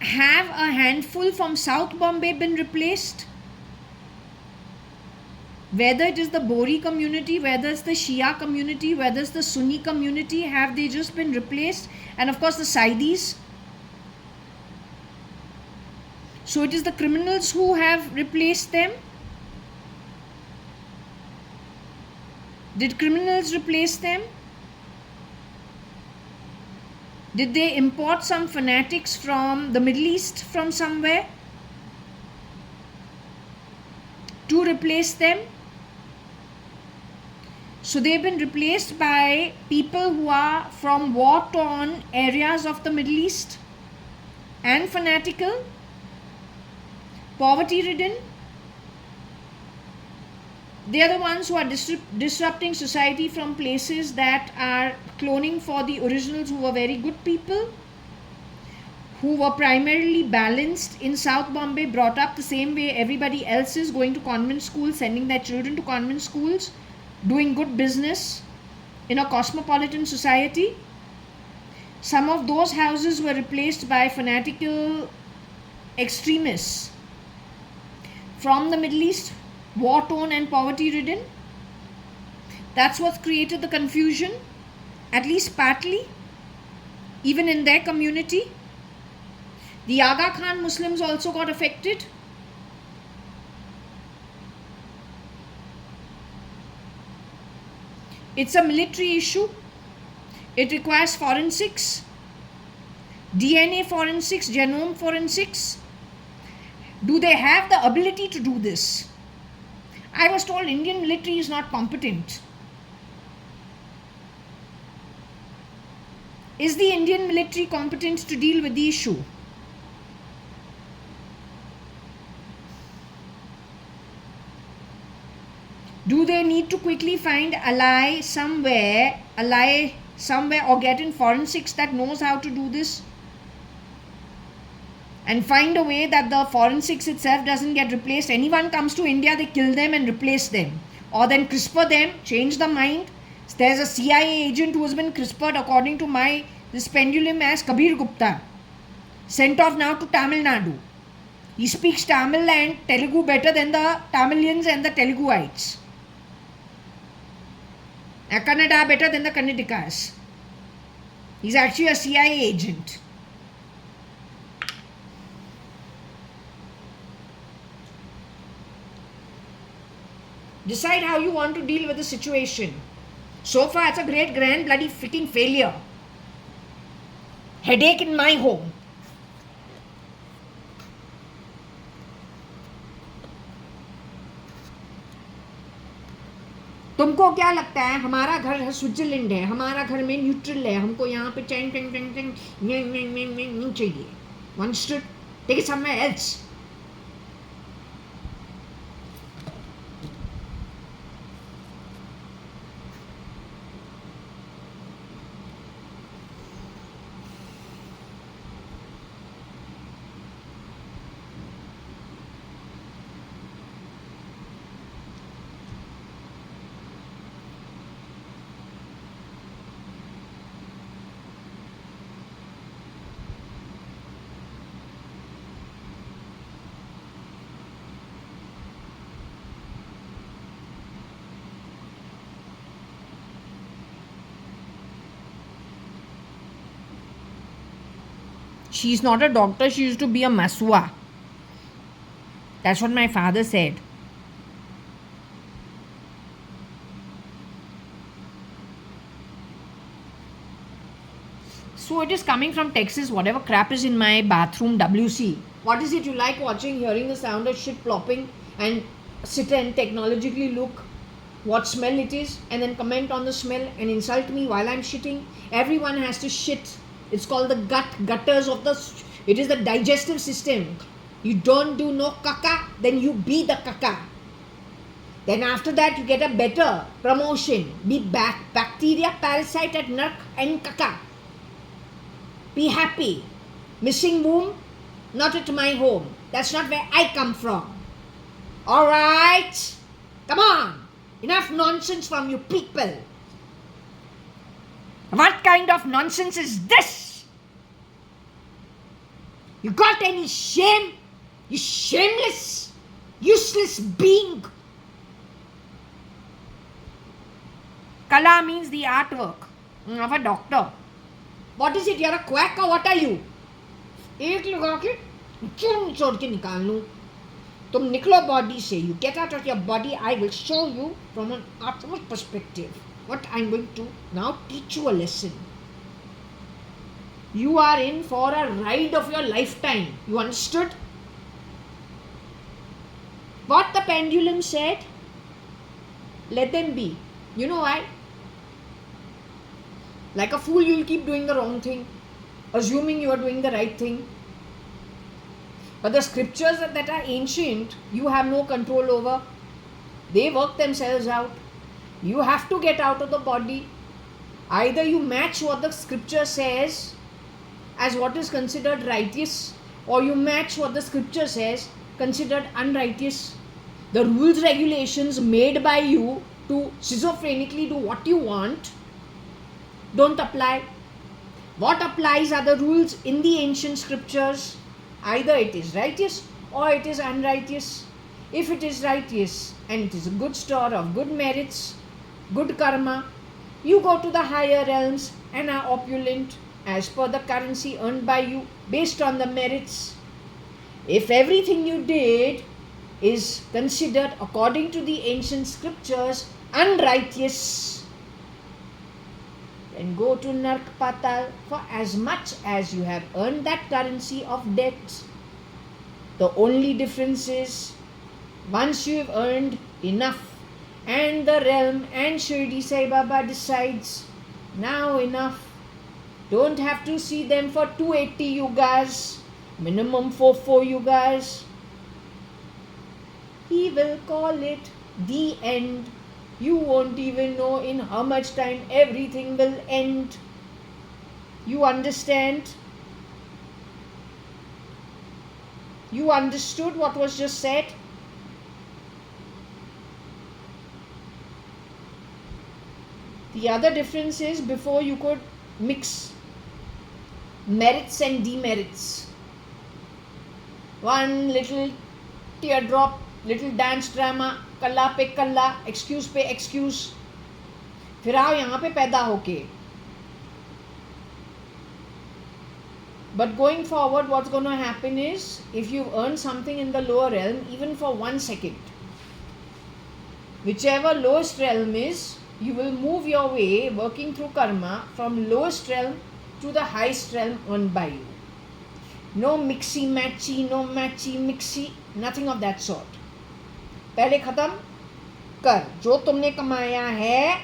Have a handful from South Bombay been replaced? Whether it is the Bori community, whether it's the Shia community, whether it's the Sunni community, have they just been replaced? And of course the Saidis. So it is the criminals who have replaced them? Did criminals replace them? Did they import some fanatics from the Middle East from somewhere to replace them? So they've been replaced by people who are from war-torn areas of the Middle East and fanatical, poverty-ridden. They are the ones who are disrupting society from places that are cloning for the originals who were very good people, who were primarily balanced in South Bombay, brought up the same way everybody else is, going to convent schools, sending their children to convent schools, doing good business in a cosmopolitan society. Some of those houses were replaced by fanatical extremists from the Middle East, war-torn and poverty-ridden. That's what created the confusion, at least partly, even in their community. The Aga Khan Muslims also got affected. It's a military issue. It requires forensics, DNA forensics, genome forensics. Do they have the ability to do this? I was told Indian military is not competent. Is the Indian military competent to deal with the issue? Do they need to quickly find ally somewhere, or get in forensics that knows how to do this? And find a way that the forensics itself doesn't get replaced. Anyone comes to India, they kill them and replace them. Or then CRISPR them, change the mind. There's a CIA agent who has been CRISPR'd according to this pendulum as Kabir Gupta. Sent off now to Tamil Nadu. He speaks Tamil and Telugu better than the Tamilians and the Teluguites. Kannada better than the Kannadikas. He's actually a CIA agent. Decide how you want to deal with the situation. So far, it's a great, grand, bloody freaking failure. Headache in my home. तुमको क्या लगता है? हमारा घर है Switzerland है, हमारा घर में न्यूट्रल है, हमको यहाँ पे चैंग चैंग चैंग चैंग नहीं चाहिए. Understood? Take it somewhere else. She's not a doctor, she used to be a masua. That's what my father said. So it is coming from Texas, whatever crap is in my bathroom, WC. What is it you like watching, hearing the sound of shit plopping, and sit and technologically look what smell it is and then comment on the smell and insult me while I'm shitting? Everyone has to shit. It's called the gutters of it is the digestive system. You don't do no caca, then you be the caca. Then after that you get a better promotion. Be bacteria parasite at narc and caca. Be happy. Missing womb, not at my home. That's not where I come from. Alright? Come on. Enough nonsense from you people. What kind of nonsense is this? You got any shame? You shameless, useless being. Kala means the artwork of a doctor. What is it? You're a quack or what are you? एक लगा के चून छोड़ के निकाल लूं. तुम निकलो body से. You get out of your body. I will show you from an artwork perspective what I'm going to now teach you a lesson. You are in for a ride of your lifetime. You understood? What the pendulum said? Let them be. You know why? Like a fool, you will keep doing the wrong thing, assuming you are doing the right thing. But the scriptures that are ancient, you have no control over. They work themselves out. You have to get out of the body. Either you match what the scripture says as what is considered righteous, or you match what the scripture says considered unrighteous. The rules, regulations made by you to schizophrenically do what you want don't apply. What applies are the rules in the ancient scriptures. Either it is righteous or it is unrighteous. If it is righteous and it is a good store of good merits, good karma, you go to the higher realms and are opulent as per the currency earned by you based on the merits. If everything you did is considered according to the ancient scriptures unrighteous, then go to Nark Patal for as much as you have earned that currency of debt. The only difference is, once you have earned enough and the realm and Shirdi Sai Baba decides, now enough, don't have to see them for 280 yugas, minimum for 4 yugas. He will call it the end. You won't even know in how much time everything will end. You understand? You understood what was just said? The other difference is, before you could mix merits and demerits. One little teardrop, little dance drama, कल्ला पे कल्ला, excuse पे excuse, फिर आओ यहाँ पे पैदा होके. But going forward, what's going to happen is, if you've earned something in the lower realm, even for 1 second, whichever lowest realm is, you will move your way, working through karma, from lowest realm to the highest realm earned by you. No mixy matchy, no matchy mixy, nothing of that sort. पहले खत्म कर जो तुमने कमाया है,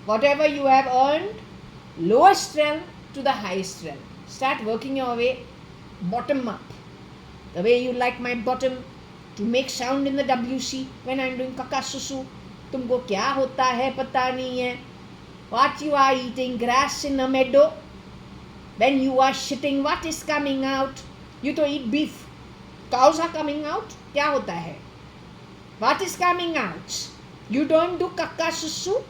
whatever you have earned, lowest realm to the highest realm. Start working your way bottom up, the way you like my bottom to make sound in the WC when I'm doing kaka susu. तुमको क्या होता है पता नहीं है. What you are eating, grass in a meadow. When you are shitting, what is coming out? You to eat beef, cows are coming out. क्या होता है? What is coming out? You don't do kaka susu.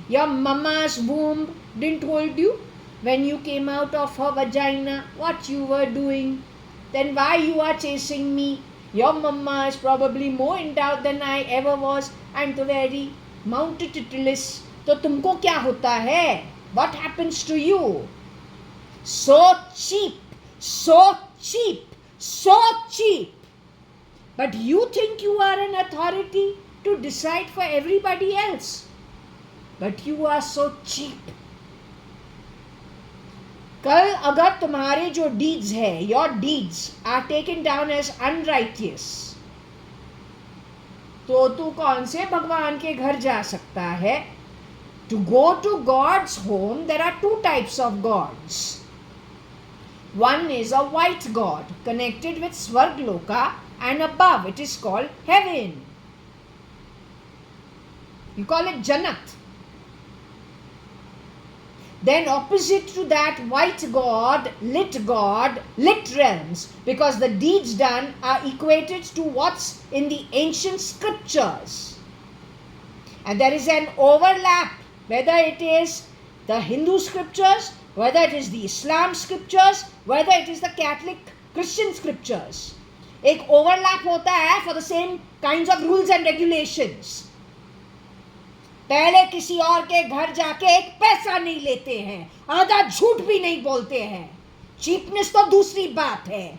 Your mama's womb didn't hold you when you came out of her vagina, what you were doing. Then why you are chasing me? Your mama is probably more endowed than I ever was. I'm the very multitudinous. तो तुमको क्या होता है? What happens to you? So cheap, so cheap, so cheap. But you think you are an authority to decide for everybody else. But you are so cheap. कल अगर तुम्हारे जो deeds है, your deeds are taken down as unrighteous, तो तू कौन से भगवान के घर जा सकता है? To go to God's home, there are two types of gods. One is a white god connected with Svargloka, and above it is called heaven. You call it Jannat. Then opposite to that white god, lit realms, because the deeds done are equated to what's in the ancient scriptures. And there is an overlap, whether it is the Hindu scriptures, whether it is the Islam scriptures, whether it is the Catholic Christian scriptures. एक overlap होता है for the same kinds of rules and regulations. पहले किसी और के घर जाके एक पैसा नहीं लेते हैं, आधा झूठ भी नहीं बोलते हैं. चीपनेस तो दूसरी बात है.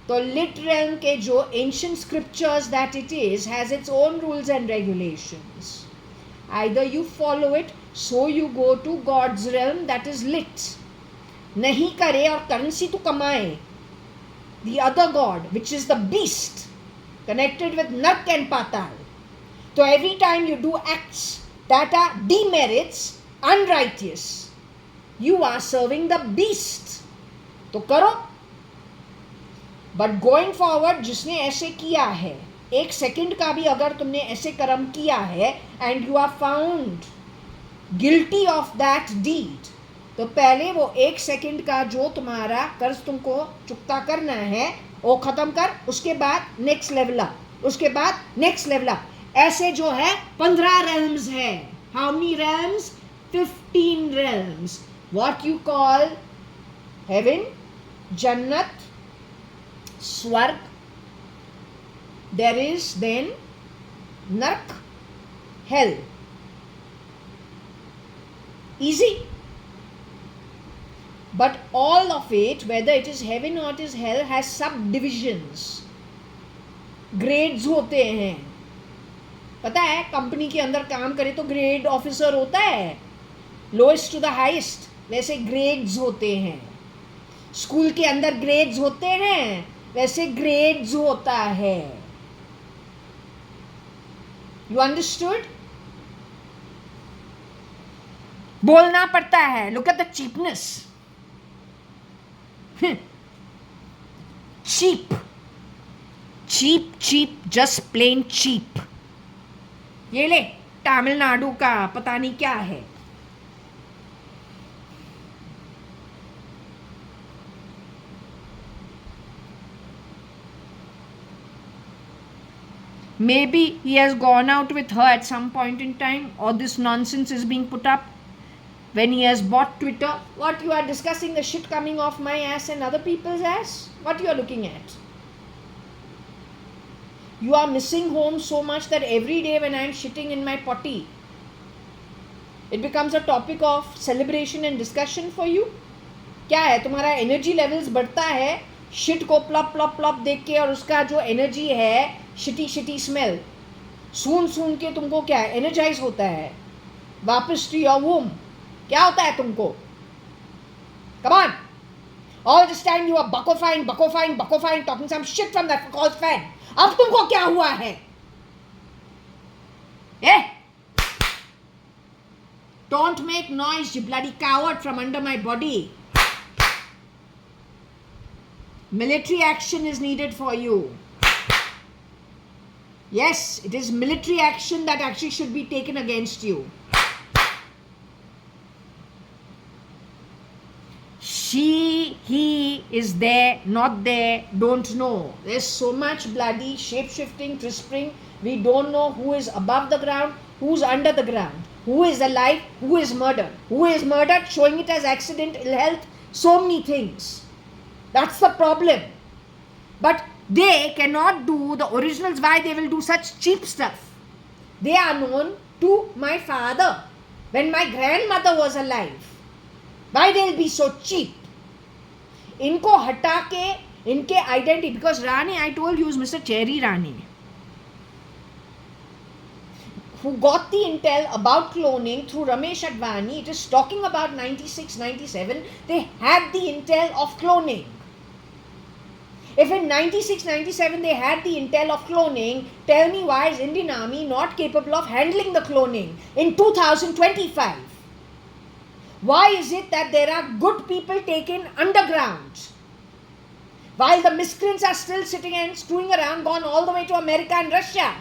तो लिट realm के जो ancient scriptures that it is has its own rules and regulations. Either you follow it, so you go to God's realm that is lit. नहीं करे और currency तो कमाए, the other god which is the beast connected with Nark and Patal. So every time you do acts that are demerits, unrighteous, you are serving the beast. तो करो. But going forward, जिसने ऐसे किया है, एक second का भी अगर तुमने ऐसे कर्म किया है and you are found guilty of that deed, तो पहले वो एक सेकंड का जो तुम्हारा कर्ज तुमको चुकता करना है वो खत्म कर, उसके बाद नेक्स्ट लेवल अप, उसके बाद नेक्स्ट लेवल अप, ऐसे जो है 15 realms है. How many realms? 15 realms. What you call heaven, Jannat, Swarg. There is then Nark, hell. Easy. But all of it, whether it is heaven or it is hell, has subdivisions. Grades होते हैं. पता है company के अंदर काम करे तो grade officer होता है, लोएस्ट टू द हाईएस्ट, वैसे ग्रेड्स होते हैं. स्कूल के अंदर ग्रेड्स होते हैं, वैसे ग्रेड्स होता है. You understood? बोलना पड़ता है. Look at the cheapness. Cheap cheap cheap, just plain cheap. ये ले तमिलनाडु का पता नहीं क्या है. Maybe he has gone out with her at some point in time, or this nonsense is being put up when he has bought Twitter. What, you are discussing the shit coming off my ass and other people's ass? What you are looking at? You are missing home so much that every day when I am shitting in my potty, it becomes a topic of celebration and discussion for you. क्या है, तुम्हारा energy levels बढ़ता है shit को प्लप प्लप प्लप देख के, और उसका जो एनर्जी है शिटी शिटी स्मेल सुन सुन के तुमको क्या है, एनर्जाइज होता है वापस टू योर वूम. क्या होता है तुमको? Come on, all this time you are बकोफाइन बकोफाइन बकोफाइन talking some shit from that called fan. अब तुमको क्या हुआ है? Don't make noise, you bloody coward, from under my body. Military action is needed for you. Yes, it is military action that actually should be taken against you. She, he is there, not there, don't know. There's so much bloody shape-shifting, twispering. We don't know who is above the ground, who's under the ground, who is alive, who is murdered. Who is murdered, showing it as accident, ill health, so many things. That's the problem. But they cannot do the originals. Why they will do such cheap stuff? They are known to my father when my grandmother was alive. Why they will be so cheap? इनको हटा के इनके identity, because Rani, I told you, mister cherry Rani, who got the intel about cloning through Ramesh Advani. It is talking about 96, 97. They had the intel of cloning. If in 96, 97 they had the intel of cloning, tell me why is Indian Army not capable of handling the cloning in 2025? Why is it that there are good people taken underground while the miscreants are still sitting and screwing around, gone all the way to America and Russia?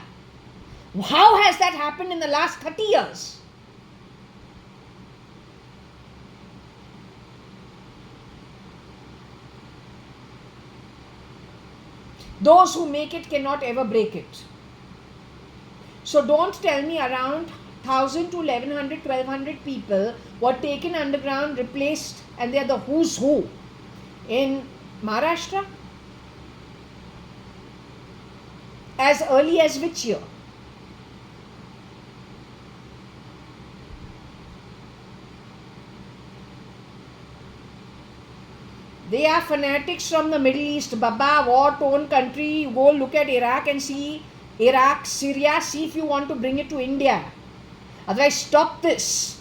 How has that happened in the last 30 years? Those who make it cannot ever break it. So don't tell me around 1,000 to 1,100, 1,200 people were taken underground, replaced, and they are the who's who in Maharashtra. As early as which year? They are fanatics from the Middle East. Baba, war-torn country. Go look at Iraq and see Iraq, Syria. See if you want to bring it to India. Otherwise, stop this.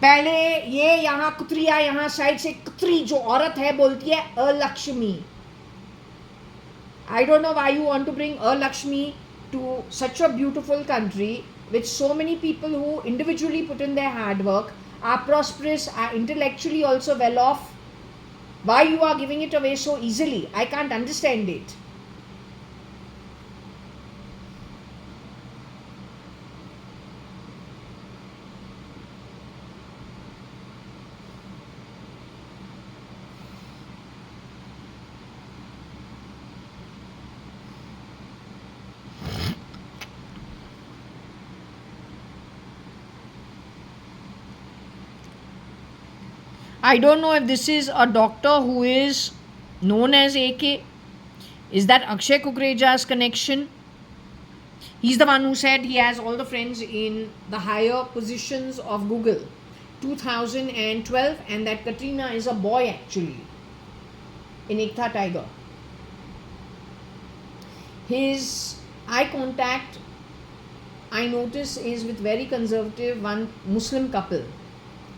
पहले ये यहाँ कुतरिया, यहाँ side से कुतरी जो औरत है बोलती है Alakshmi. I don't know why you want to bring Lakshmi to such a beautiful country with so many people who individually put in their hard work, are prosperous, are intellectually also well off. Why you are giving it away so easily? I can't understand it. I don't know if this is a doctor who is known as AK. Is that Akshay Kukreja's connection? He's the one who said he has all the friends in the higher positions of Google. 2012, and that Katrina is a boy actually in Ekta Tiger. His eye contact, I notice, is with very conservative one Muslim couple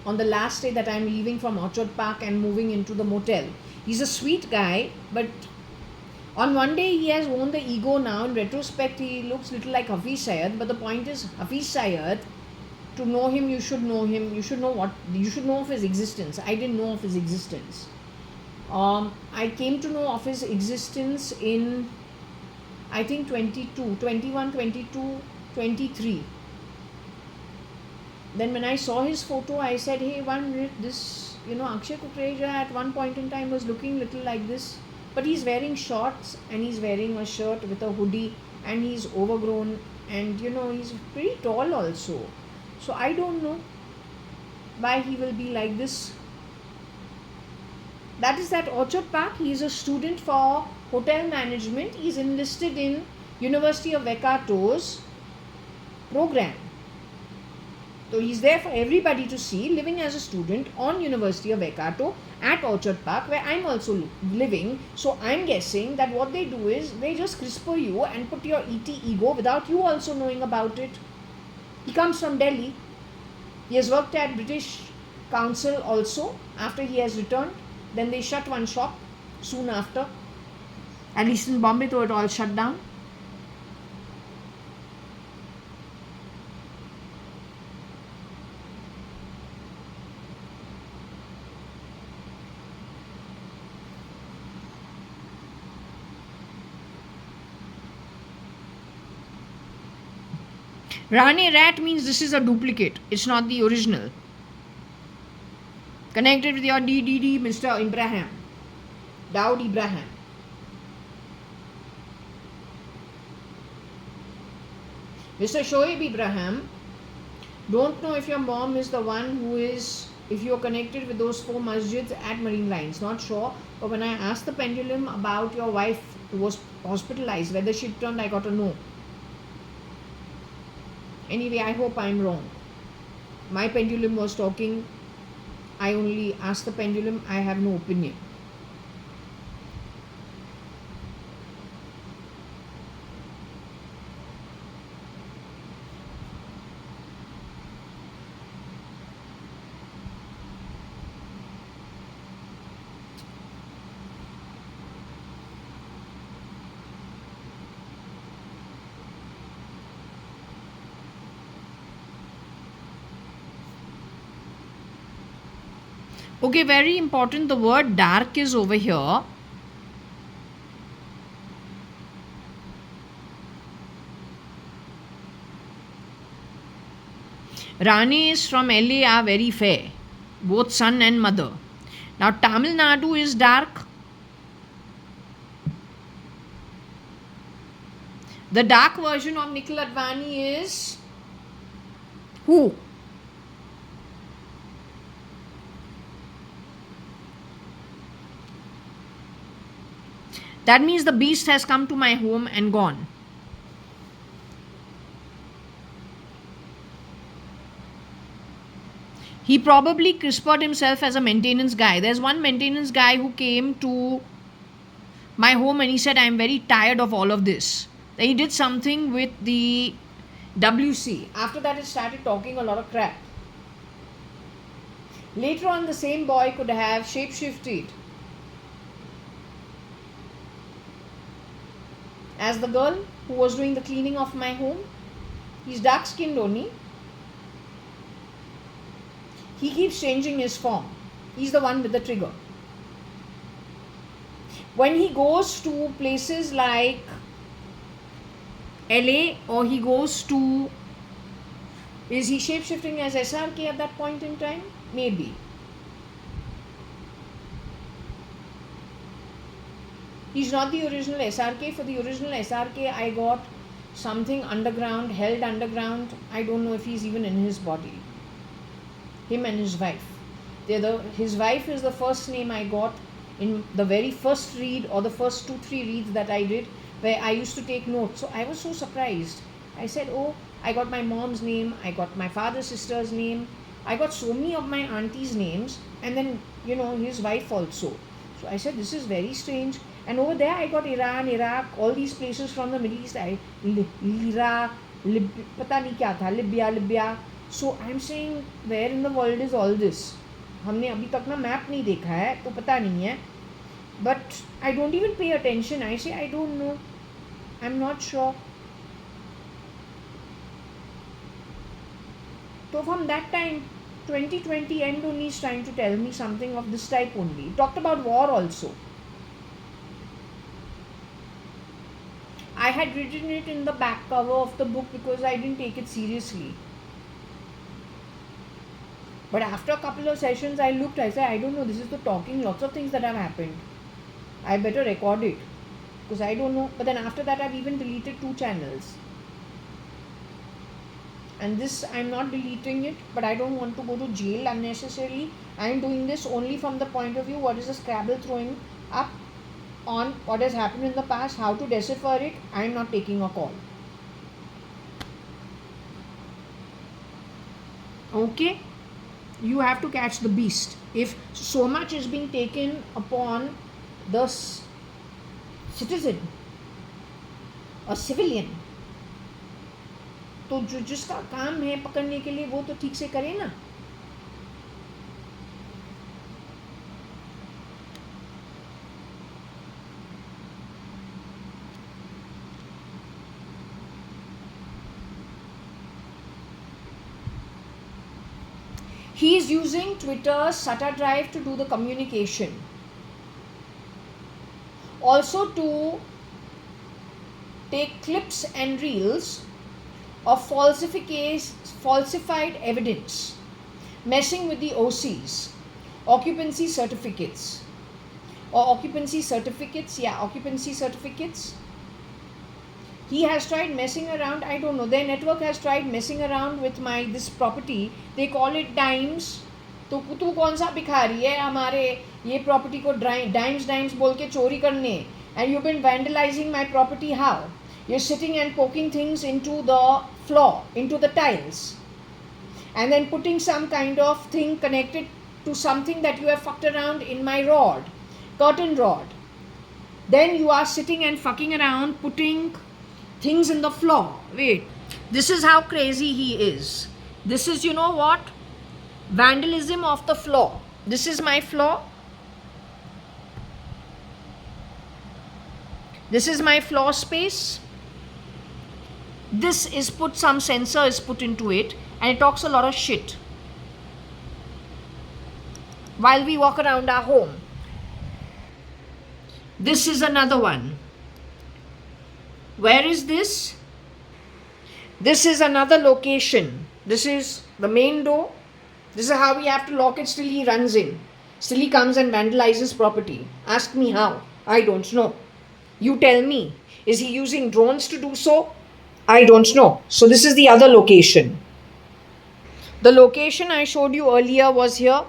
on the last day that I'm leaving from Orchard Park and moving into the motel. He's a sweet guy, but on one day he has won the ego now. In retrospect, he looks little like Hafiz Syed, but the point is, Hafiz Syed, to know him, you should know him. You should know of his existence. I didn't know of his existence. I came to know of his existence in, I think 22, 21, 22, 23. Then when I saw his photo, I said, hey, this, Akshay Kukreja at one point in time was looking little like this. But he's wearing shorts and he's wearing a shirt with a hoodie and he's overgrown and, he's pretty tall also. So I don't know why he will be like this. That is that Orchard Park. He is a student for hotel management. He's enlisted in University of Waikato's program. So he's there for everybody to see, living as a student on University of Waikato at Orchard Park, where I'm also living. So I'm guessing that what they do is they just CRISPR you and put your ET ego without you also knowing about it. He comes from Delhi. He has worked at British Council also after he has returned. Then they shut one shop soon after. At least in Bombay, though, it all shut down. Rane Rat means this is a duplicate. It's not the original. Connected with your DDD, Mr. Ibrahim. Daud Ibrahim. Mr. Shoaib Ibrahim, don't know if your mom is the one who is, if you're connected with those 4 masjids at Marine Lines. Not sure. But when I asked the pendulum about your wife who was hospitalized, whether she returned, I got a no. Anyway, I hope I'm wrong. My pendulum was talking. I only asked the pendulum. I have no opinion. Okay, very important. The word dark is over here. Rani is from LA are very fair, both son and mother. Now Tamil Nadu is dark. The dark version of Nikhil Advani is who? That means the beast has come to my home and gone. He probably CRISPR'd himself as a maintenance guy. There's one maintenance guy who came to my home and he said, I'm very tired of all of this. Then he did something with the WC. After that, it started talking a lot of crap. Later on, the same boy could have shapeshifted as the girl who was doing the cleaning of my home. He's dark skinned only. He keeps changing his form. He's the one with the trigger. when he goes to places like LA, or he goes to, is he shape-shifting as SRK at that point in time? Maybe. He's not the original SRK. For the original SRK, I got something underground, held underground. I don't know if he's even in his body. Him and his wife. His wife is the first name I got in the very first read, or the first 2-3 reads that I did, where I used to take notes. So I was so surprised. I said, oh, I got my mom's name, I got my father's sister's name, I got so many of my auntie's names, and then, his wife also. So I said, this is very strange. And over there I got Iran, Iraq, all these places from the Middle East. Libya. So I'm saying, where in the world is all this? हमने अभी तक ना map नहीं देखा है, तो पता नहीं है. But I don't even pay attention. I say, I don't know. I'm not sure. So from that time, 2020 end only is trying to tell me something of this type only. He talked about war also. I had written it in the back cover of the book because I didn't take it seriously. But after a couple of sessions, I looked, I said, I don't know, this is the talking, lots of things that have happened. I better record it because I don't know. But then after that, I've even deleted 2 channels. And this, I'm not deleting it, but I don't want to go to jail unnecessarily. I'm doing this only from the point of view, what is the Scrabble throwing up on what has happened in the past, how to decipher it. I'm not taking a call. Okay? You have to catch the beast. If so much is being taken upon the citizen, a civilian, तो जिसका काम है पकड़ने के लिए, वो तो ठीक से करे ना. He is using Twitter's SATA drive to do the communication. Also to take clips and reels of falsified evidence, messing with the OCs, occupancy certificates. He has tried messing around, I don't know, their network has tried messing around with this property. They call it dimes. तो तू कौन सा भिखारी है हमारे ये property को dimes बोल के चोरी करने. And you've been vandalizing my property. How? You're sitting and poking things into the floor, into the tiles, and then putting some kind of thing connected to something that you have fucked around in my rod, curtain rod. Then you are sitting and fucking around putting things in the floor. Wait, this is how crazy he is. This is, you know what? Vandalism of the floor. This is my floor. This is my floor space. This is some sensor is put into it, and it talks a lot of shit while we walk around our home. This is another one. Where is this? This is another location. This is the main door. This is how we have to lock it. Still he runs in. Still he comes and vandalizes property. Ask me how. I don't know. You tell me. Is he using drones to do so? I don't know. So this is the other location. The location I showed you earlier was here.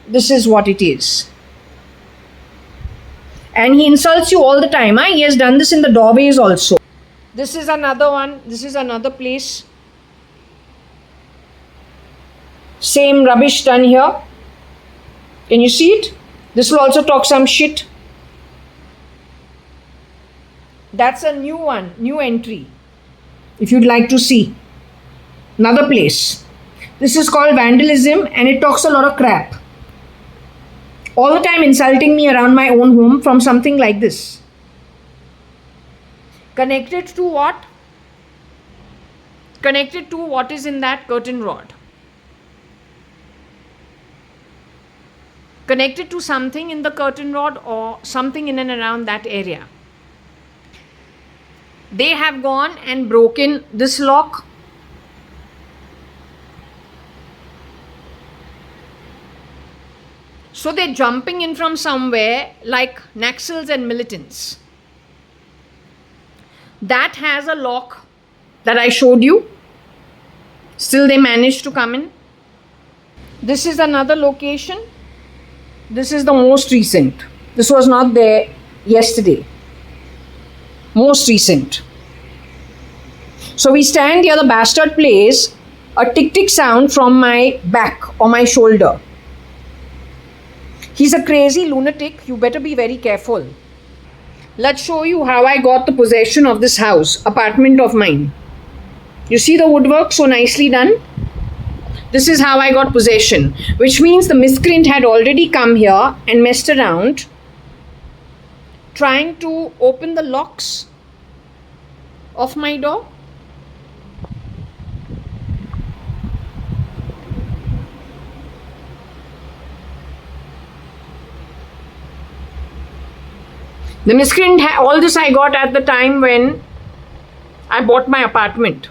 This is what it is. And he insults you all the time. He has done this in the doorways also. This is another one. This is another place. Same rubbish done here. Can you see it? This will also talk some shit. That's a new one, new entry. If you'd like to see. Another place. This is called vandalism, and it talks a lot of crap. All the time insulting me around my own home from something like this. Connected to what? Connected to what is in that curtain rod. connected to something in the curtain rod or something in and around that area. They have gone and broken this lock. So they're jumping in from somewhere like Naxals and militants. That has a lock that I showed you. Still they managed to come in. This is another location. This is the most recent. This was not there yesterday. Most recent. So we stand here, the bastard plays a tick tick sound from my back or my shoulder. He's a crazy lunatic. You better be very careful. Let's show you how I got the possession of this house, apartment of mine. You see the woodwork so nicely done? This is how I got possession, which means the miscreant had already come here and messed around, trying to open the locks of my door. The miscreant, all this I got at the time when I bought my apartment.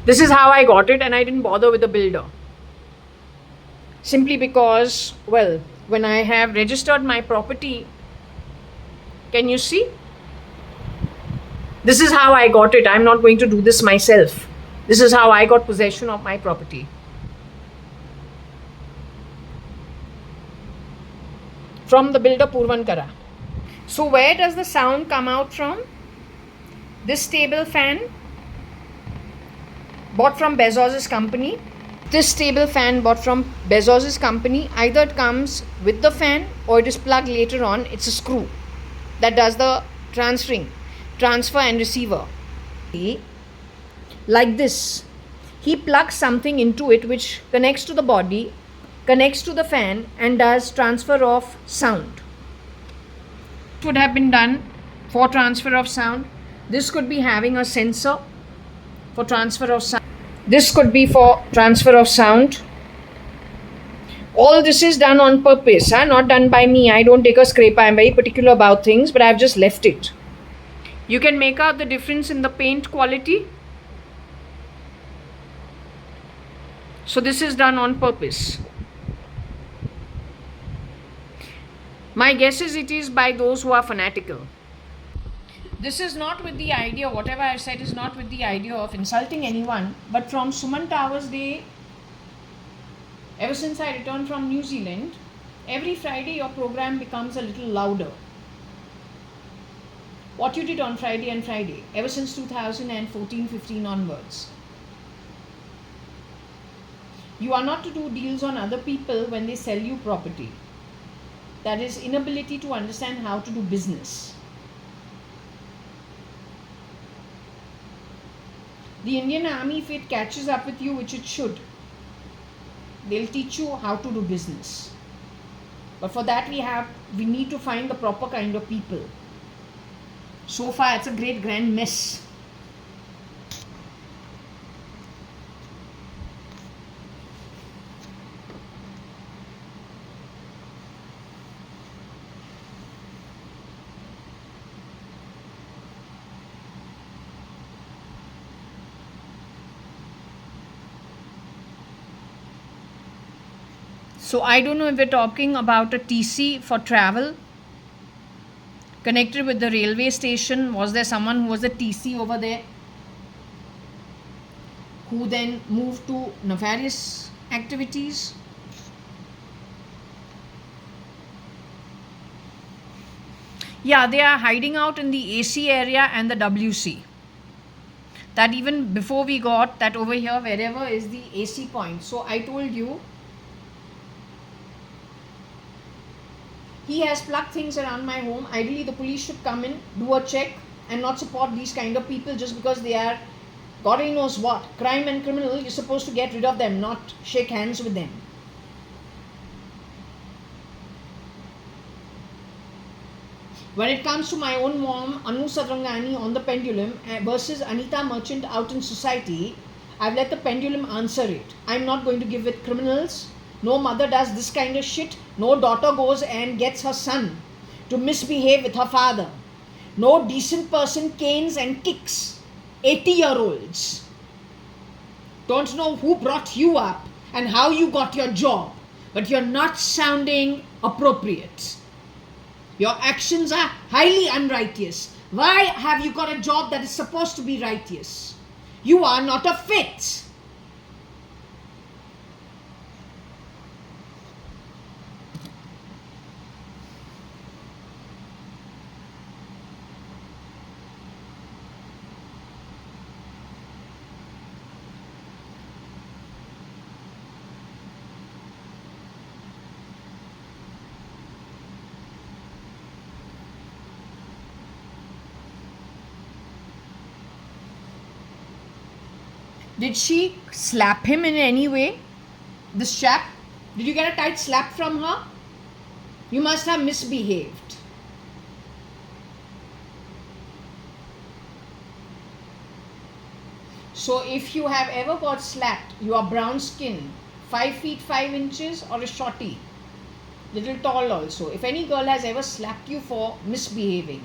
This is how I got it, and I didn't bother with the builder. Simply because, well, when I have registered my property, can you see? This is how I got it. I'm not going to do this myself. This is how I got possession of my property. From the builder Purvankara. So where does the sound come out from? This table fan bought from Bezos's company. This table fan bought from Bezos's company. Either it comes with the fan or it is plugged later on. It's a screw that does the transfer and receiver. Like this. He plugs something into it which connects to the body, connects to the fan and does transfer of sound. Would have been done for transfer of sound. This could be having a sensor for transfer of sound. This could be for transfer of sound. All this is done on purpose, not done by me. I don't take a scraper. I'm very particular about things, but I've just left it. You can make out the difference in the paint quality. So this is done on purpose. My guess is it is by those who are fanatical. This is not with the idea, whatever I said is not with the idea of insulting anyone, but from Suman Towers Day, ever since I returned from New Zealand, every Friday your program becomes a little louder. What you did on Friday and Friday, ever since 2014-15 onwards. You are not to do deals on other people when they sell you property. That is inability to understand how to do business. The Indian Army, if it catches up with you, which it should, they'll teach you how to do business. But for that we need to find the proper kind of people. So far it's a great grand mess. So I don't know if we're talking about a TC for travel connected with the railway station. Was there someone who was a TC over there who then moved to nefarious activities? Yeah, they are hiding out in the AC area and the WC. That even before we got that over here, wherever is the AC point. So I told you, he has plugged things around my home. Ideally, the police should come in, do a check and not support these kind of people just because they are, God only knows what, crime and criminal. You're supposed to get rid of them, not shake hands with them. When it comes to my own mom, Anu Sadrangani on the pendulum versus Anita Merchant out in society, I've let the pendulum answer it. I'm not going to give it criminals. No mother does this kind of shit. No daughter goes and gets her son to misbehave with her father. No decent person canes and kicks 80-year-olds. Don't know who brought you up and how you got your job, but you're not sounding appropriate. Your actions are highly unrighteous. Why have you got a job that is supposed to be righteous? You are not a fit. Did she slap him in any way? This chap? Did you get a tight slap from her? You must have misbehaved. So if you have ever got slapped, you are brown skin, 5 feet 5 inches or a shorty, little tall also. If any girl has ever slapped you for misbehaving,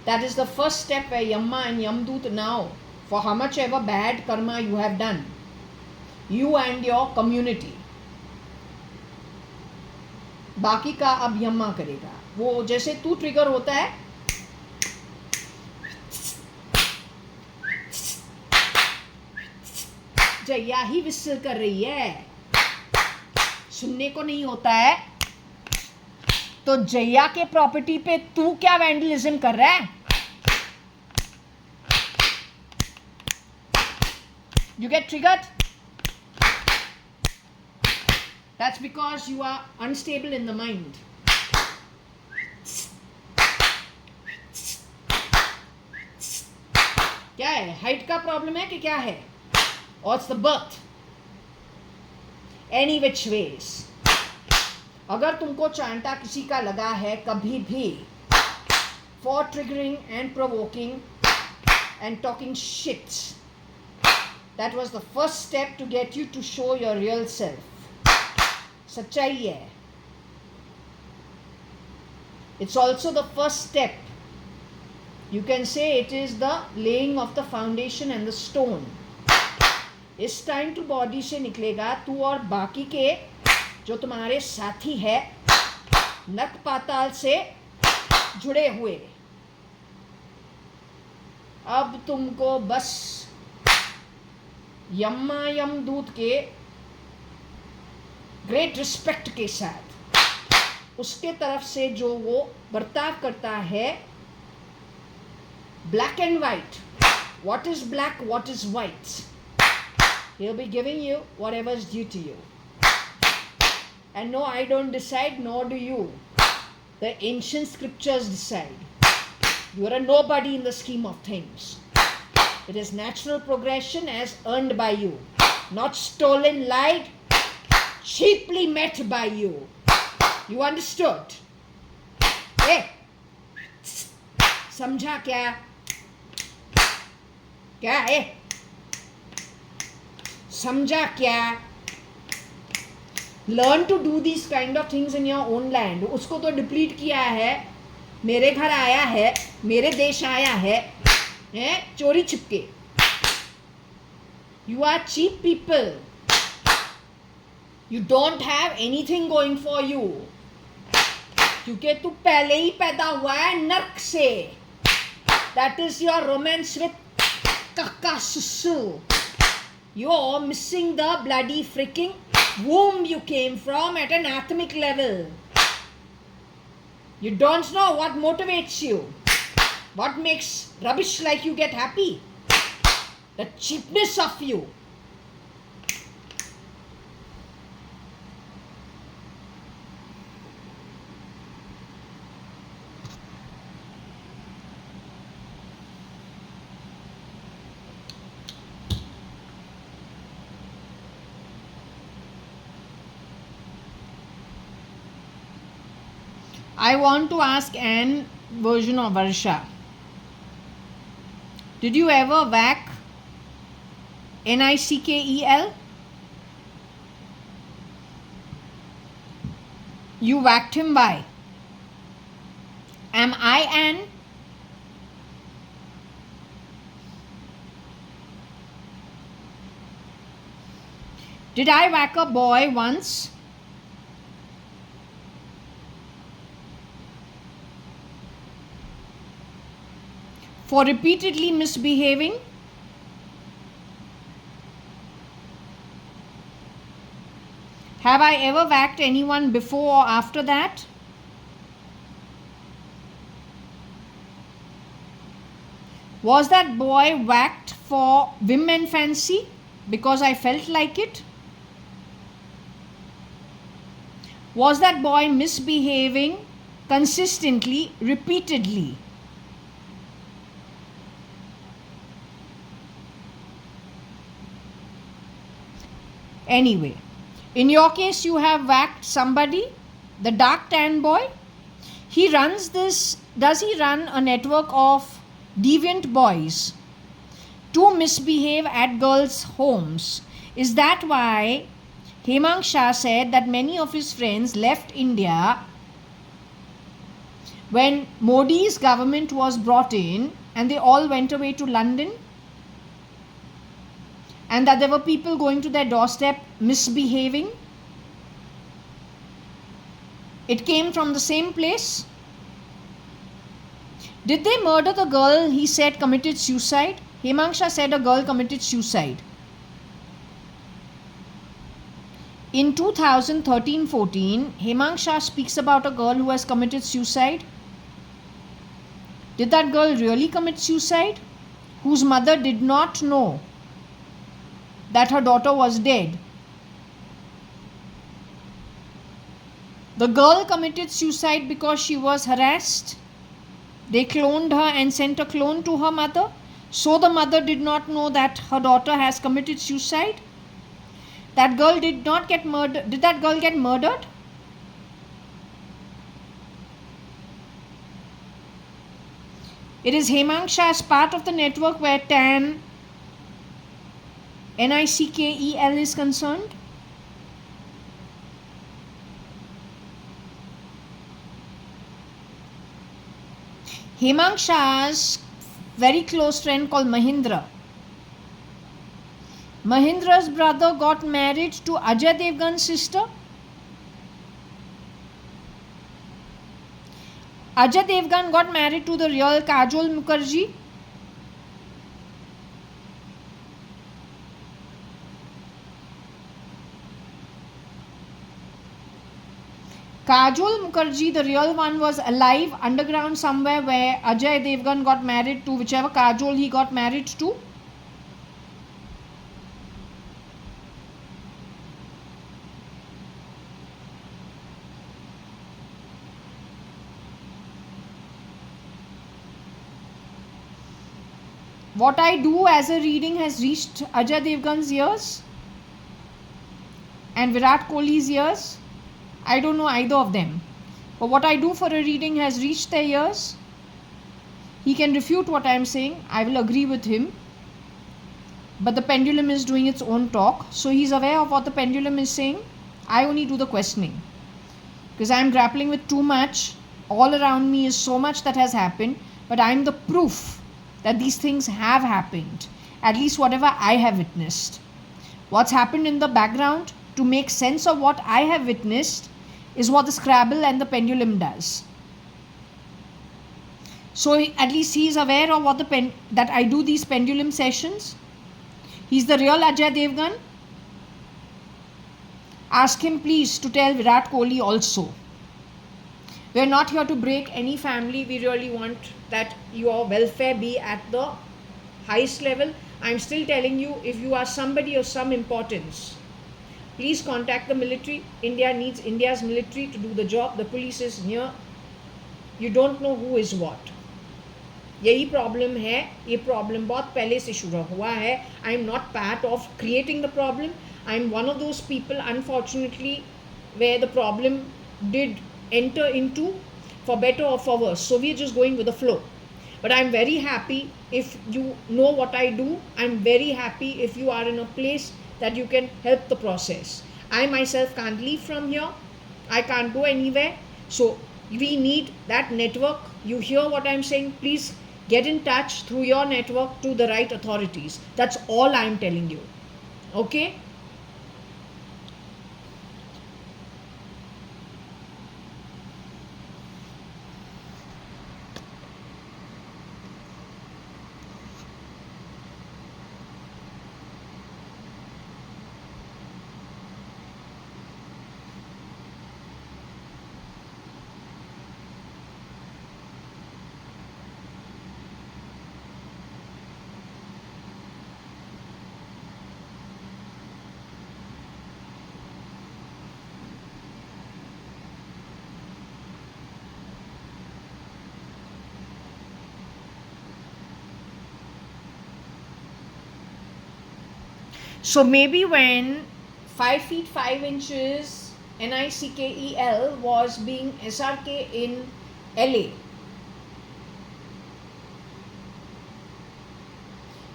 that is the first step where Yamma and Yamdut now, for how much ever bad karma you have done, you and your community, बाकी का अब यम्मा करेगा. वो जैसे तू trigger होता है, जया ही विसल कर रही है, सुनने को नहीं होता है. तो जया के प्रॉपर्टी पे तू क्या वैंडलिज्म कर रहा है? You get triggered? That's because you are unstable in the mind. क्या है? हाइट का प्रॉब्लम है कि क्या है? Or it's the birth? Any which ways. अगर तुमको चांटा किसी का लगा है कभी भी for triggering and provoking and talking shit, that was the first step to get you to show your real self. सच्चाई है. It's also the first step. You can say it is the laying of the foundation and the stone. इस time to body से निकलेगा तू और बाकी के जो तुम्हारे साथी है नक पाताल से जुड़े हुए. अब तुमको बस यम्मा यमदूत के ग्रेट रिस्पेक्ट के साथ उसके तरफ से जो वो बर्ताव करता है, black and white, what is black, what is white, he'll be giving you whatever is due to you. And no, I don't decide, nor do you. The ancient scriptures decide. You are a nobody in the scheme of things. It is natural progression as earned by you, not stolen, lied, cheaply met by you. You understood? Hey, समझा क्या? क्या है? समझा क्या? Learn to do these kind of things in your own land. उसको तो deplete किया है, मेरे घर आया है, मेरे देश आया है, चोरी छिपके. You are cheap people. You don't have anything going for you. क्योंकि तू पहले ही पैदा हुआ है नर्क से. That is your romance with kaka susu. You're missing the bloody freaking womb you came from at an atomic level. You don't know what motivates you. What makes rubbish like you get happy? The cheapness of you. I want to ask an version of Varsha. Did you ever whack NICKEL? You whacked him, why? Am I an? Did I whack a boy once? For repeatedly misbehaving? Have I ever whacked anyone before or after that? Was that boy whacked for whim and fancy because I felt like it? Was that boy misbehaving consistently, repeatedly? Anyway, in your case, you have whacked somebody, the dark tan boy. He runs this, does he run a network of deviant boys to misbehave at girls' homes? Is that why Hemang Shah said that many of his friends left India when Modi's government was brought in and they all went away to London? And that there were people going to their doorstep misbehaving? It came from the same place. Did they murder the girl he said committed suicide? Hemang Shah said a girl committed suicide. In 2013-14, Hemang Shah speaks about a girl who has committed suicide. Did that girl really commit suicide? Whose mother did not know that her daughter was dead. The girl committed suicide because she was harassed. They cloned her and sent a clone to her mother. So the mother did not know that her daughter has committed suicide. That girl did not get murdered. Did that girl get murdered? It is Hemang Shah as part of the network where TAN, NICKEL is concerned. Hemang Shah's very close friend called Mahindra. Mahindra's brother got married to Ajay Devgan's sister. Ajay Devgan got married to the real Kajol Mukherjee. Kajol Mukherjee, the real one, was alive underground somewhere where Ajay Devgan got married to whichever Kajol he got married to. What I do as a reading has reached Ajay Devgan's ears and Virat Kohli's ears. I don't know either of them. But what I do for a reading has reached their ears. He can refute what I am saying. I will agree with him. But the pendulum is doing its own talk. So he's aware of what the pendulum is saying. I only do the questioning. Because I am grappling with too much. All around me is so much that has happened. But I am the proof that these things have happened. At least whatever I have witnessed. What's happened in the background to make sense of what I have witnessed is what the Scrabble and the pendulum does. So at least he is aware of what that I do these pendulum sessions. He's the real Ajay Devgan. Ask him please to tell Virat Kohli also. We are not here to break any family. We really want that your welfare be at the highest level. I am still telling you, if you are somebody of some importance, please contact the military. India needs India's military to do the job. The police is near. You don't know who is what. यही problem है. ये problem बहुत पहले से शुरू हुआ है. I am not part of creating the problem. I am one of those people unfortunately where the problem did enter into, for better or for worse. So we're just going with the flow. But I'm very happy if you know what I do. I'm very happy if you are in a place that you can help the process. I myself can't leave from here. I can't go anywhere. So we need that network. You hear what I'm saying? Please get in touch through your network to the right authorities. That's all I'm telling you. Okay? So maybe when 5 feet 5 inches NICKEL was being SRK in LA,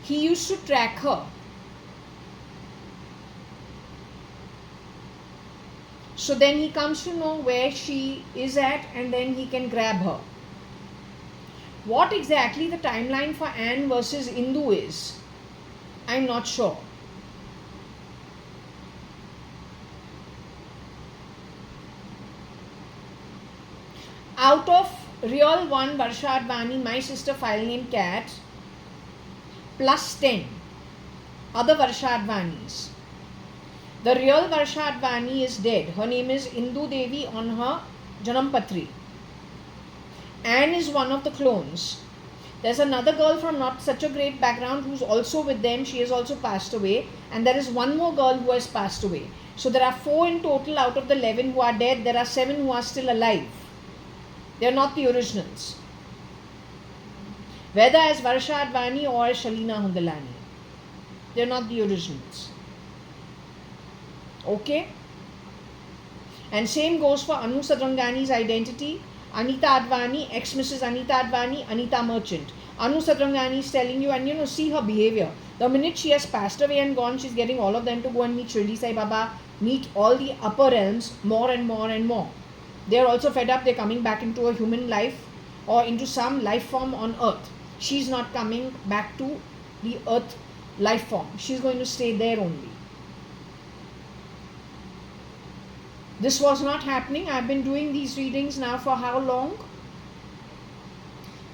he used to track her. So then he comes to know where she is at and then he can grab her. What exactly the timeline for Anne versus Indu is, I'm not sure. Out of real one JAYA.ADVANI, my sister file name cat, plus 10 other JAYA.ADVANIs. The real JAYA.ADVANI is dead. Her name is Indu Devi on her Janampatri. Anne is one of the clones. There's another girl from not such a great background who's also with them. She has also passed away. And there is one more girl who has passed away. So there are 4 in total out of the 11 who are dead. There are 7 who are still alive. They are not the originals. Whether as JAYA.ADVANI or Shalina Hundalani. They are not the originals. Okay? And same goes for Anu Sadrangani's identity. Anita Advani, ex-Mrs. Anita Advani, Anita Merchant. Anu Sadrangani is telling you, and see her behavior. The minute she has passed away and gone, she's getting all of them to go and meet Shirdi Sai Baba, meet all the upper realms more and more and more. They're also fed up, they're coming back into a human life or into some life form on earth. She's not coming back to the earth life form. She's going to stay there only. This was not happening. I've been doing these readings now for how long?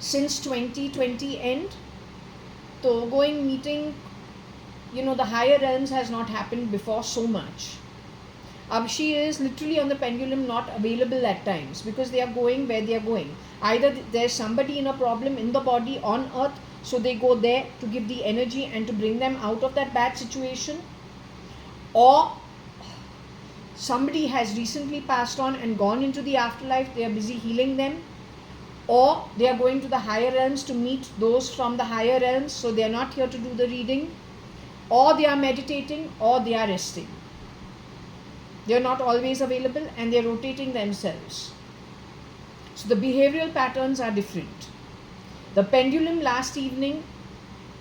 Since 2020 end. So going meeting, the higher realms has not happened before so much. She is literally on the pendulum, not available at times because they are going where they are going. Either there's somebody in a problem in the body on earth, so they go there to give the energy and to bring them out of that bad situation, or somebody has recently passed on and gone into the afterlife, they are busy healing them, or they are going to the higher realms to meet those from the higher realms, so they are not here to do the reading, or they are meditating, or they are resting. They are not always available and they are rotating themselves. So the behavioral patterns are different. The pendulum last evening,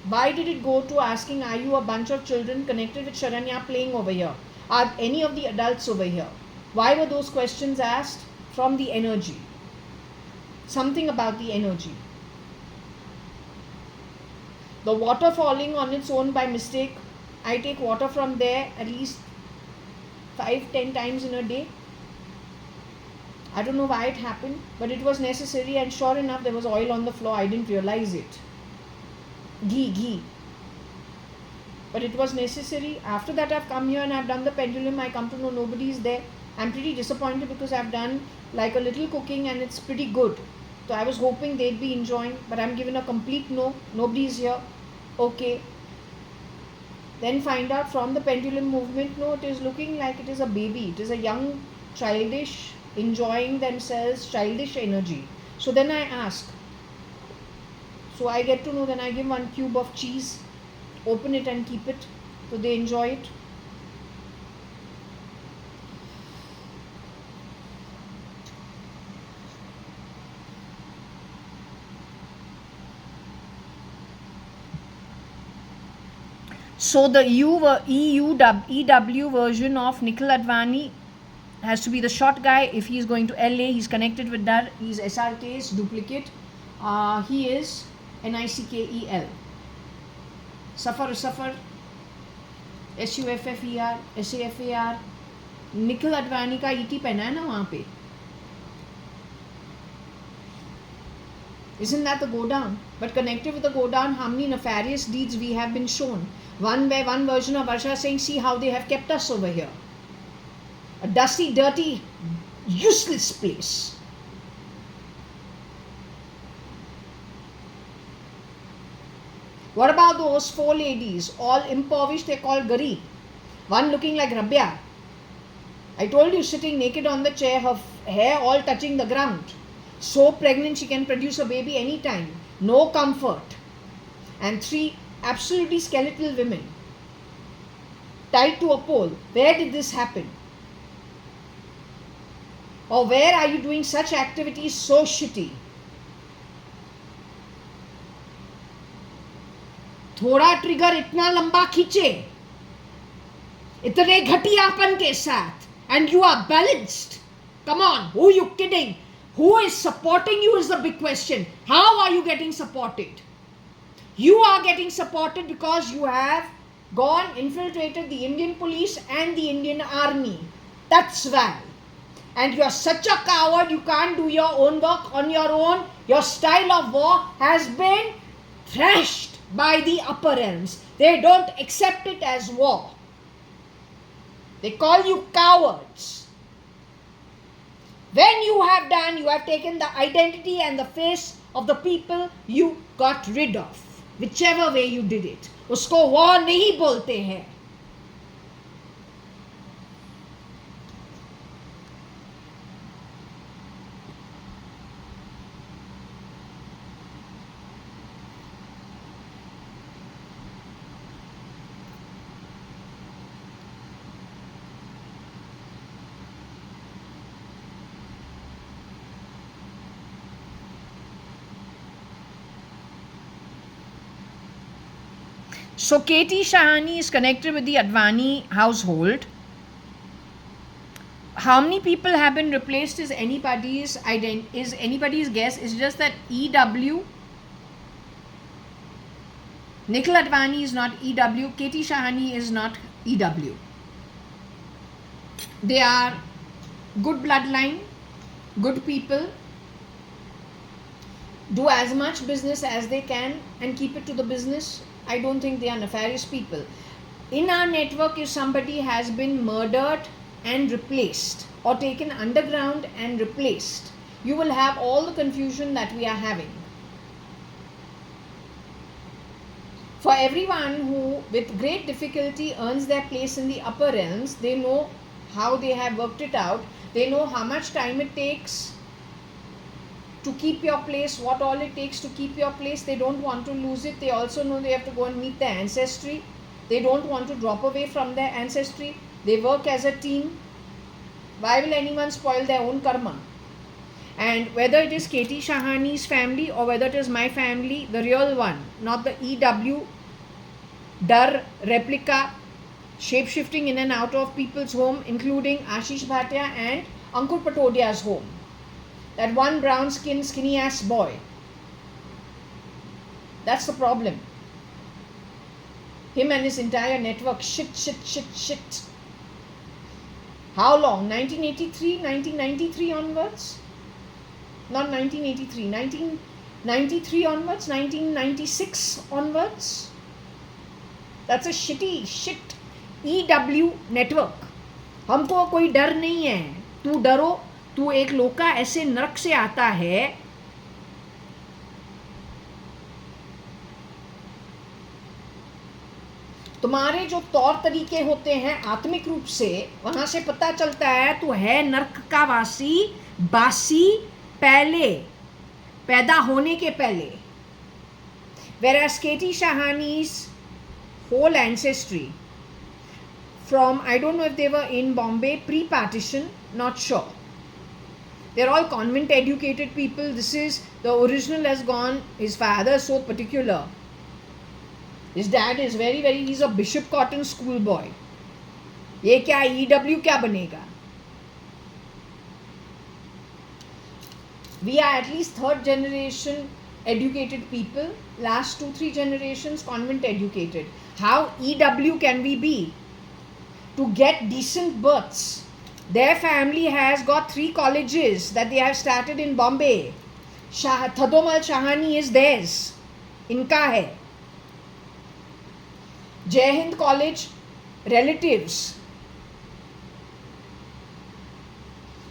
why did it go to asking, are you a bunch of children connected with Sharanya playing over here? Are any of the adults over here? Why were those questions asked? From the energy. Something about the energy. The water falling on its own by mistake. I take water from there at least 5-10 times in a day. I don't know why it happened, but it was necessary, and sure enough there was oil on the floor. I didn't realize it. Ghee. But it was necessary. After that I've come here and I've done the pendulum. I come to know nobody is there. I'm pretty disappointed because I've done like a little cooking and it's pretty good. So I was hoping they'd be enjoying, but I'm given a complete no. Nobody is here. Okay. Then find out from the pendulum movement, no, it is looking like it is a baby. It is a young, childish, enjoying themselves, childish energy. So then I ask. So I get to know, then I give 1 cube of cheese, open it and keep it, so they enjoy it. So the EW version of Nikhil Advani has to be the short guy. If he's going to LA, he's connected with that. He's SRK's duplicate. He is NICKEL. Suffer, SUFFER, SAFAR. Nikhil Advani का ET पहना है ना वहाँ पे. Isn't that the go down? But connected with the go down, how many nefarious deeds we have been shown. One version of Varsha saying, see how they have kept us over here. A dusty, dirty, useless place. What about those 4 ladies, all impoverished, they're called Garib. One looking like Rabia. I told you, sitting naked on the chair, her hair all touching the ground. So pregnant she can produce a baby anytime. No comfort. And 3 absolutely skeletal women tied to a pole. Where did this happen? Or where are you doing such activities so shitty? थोड़ा trigger इतना लंबा खींचे, इतने घटियापन के साथ, and you are balanced. Come on, who are you kidding? Who is supporting you is the big question. How are you getting supported? You are getting supported because you have gone, infiltrated the Indian police and the Indian army. That's why. And you are such a coward, you can't do your own work on your own. Your style of war has been thrashed by the upper realms. They don't accept it as war. They call you cowards. When you have done, you have taken the identity and the face of the people you got rid of. Whichever way you did it. उसको war नहीं बोलते हैं. So Katie Shahani is connected with the Advani household. How many people have been replaced is anybody's guess. It's just that EW, Nikhil Advani is not EW, Katie Shahani is not EW. They are good bloodline, good people, do as much business as they can and keep it to the business. I don't think they are nefarious people. In our network, if somebody has been murdered and replaced or taken underground and replaced, you will have all the confusion that we are having. For everyone who with great difficulty earns their place in the upper realms, they know how they have worked it out. They know how much time it takes to keep your place, what all it takes to keep your place. They don't want to lose it. They also know they have to go and meet their ancestry. They don't want to drop away from their ancestry. They work as a team. Why will anyone spoil their own karma? And whether it is Katie Shahani's family or whether it is my family, the real one, not the EW, Dar, replica, shape-shifting in and out of people's home, including Ashish Bhatia and Ankur Patodia's home. That one brown skin, skinny ass boy. That's the problem. Him and his entire network, shit. How long? 1983, 1993 onwards? Not 1983, 1993 onwards, 1996 onwards? That's a shit EW network. हमको कोई डर नहीं है. तू डरो, तू एक लोका ऐसे नरक से आता है. तुम्हारे जो तौर तरीके होते हैं आत्मिक रूप से, वहां से पता चलता है तू है नरक का वासी, बासी, पहले पैदा होने के पहले. Whereas Katie Shahani's whole ancestry from, I don't know if they were in Bombay pre-partition, not sure. They're all convent educated people. This is, the original has gone, his father is so particular. His dad is very, he's a Bishop Cotton schoolboy. ये क्या EW क्या बनेगा? We are at least third generation educated people. Last 2-3 generations convent educated. How EW can we be? To get decent births. Their family has got 3 colleges that they have started in Bombay. Thadomal Shahani is theirs. Inka hai. Jai Hind College relatives.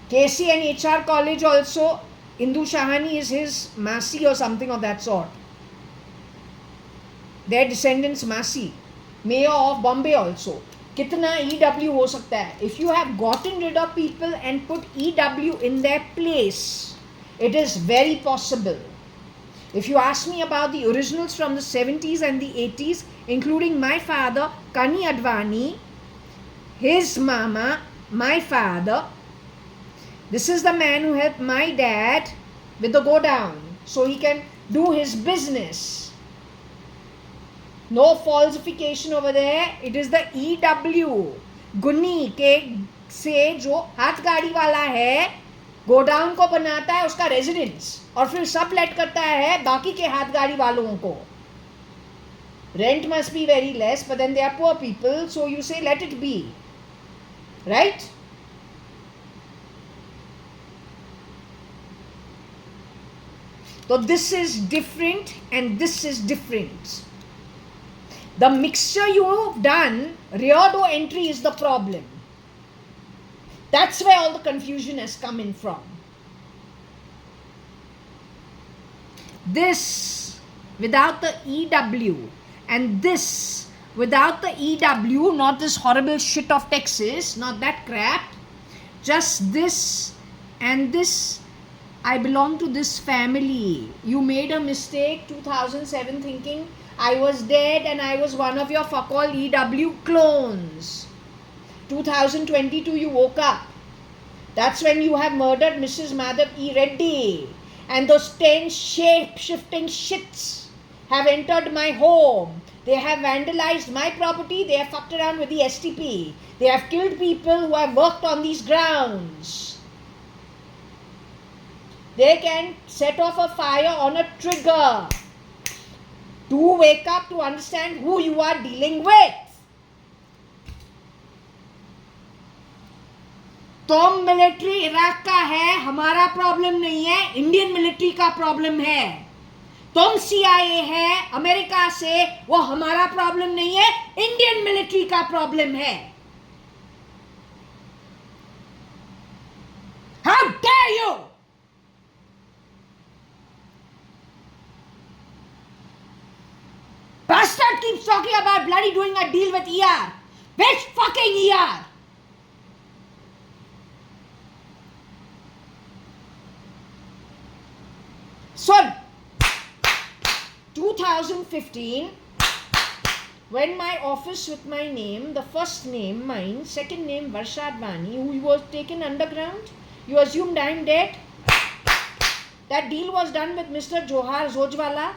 KC and HR College also, Indu Shahani is his Masi or something of that sort. Their descendants Masi. Mayor of Bombay also. Kitna EW ho sakta hai? If you have gotten rid of people and put EW in their place, it is very possible. If you ask me about the originals from the 70s and the 80s, including my father, JAYA.ADVANI, his mama, my father, this is the man who helped my dad with the go down so he can do his business. No falsification over there. It is the EW. गुन्नी के से जो हाथ गाड़ी वाला है, godown को बनाता है उसका रेजिडेंस और फिर सब लेट करता है बाकी के हाथ गाड़ी वालों को. Rent must be very less, but then they are poor people, so you say let it be. Right? So this is different and this is different. The mixture you've done, rear door entry is the problem. That's where all the confusion has come in from. This without the EW and this without the EW, not this horrible shit of Texas, not that crap, just this and this. I belong to this family. You made a mistake 2007 thinking I was dead and I was one of your fuck all EW clones. 2022 you woke up. That's when you have murdered Mrs. Madhav E. Reddy. And those 10 shape-shifting shits have entered my home. They have vandalized my property. They have fucked around with the STP. They have killed people who have worked on these grounds. They can set off a fire on a trigger. To wake up to understand who you are dealing with. तुम military Iraq का है, हमारा problem नहीं है, Indian military का problem है. तुम CIA है अमेरिका से, वो हमारा प्रॉब्लम नहीं है, इंडियन मिलिट्री का प्रॉब्लम है. How dare you? Bastard keeps talking about bloody doing a deal with ER. Which fucking ER? So, 2015, when my office with my name, the first name mine, second name JAYA.ADVANI, who was taken underground, you assumed I'm dead. That deal was done with Mr. Johar Zojwala,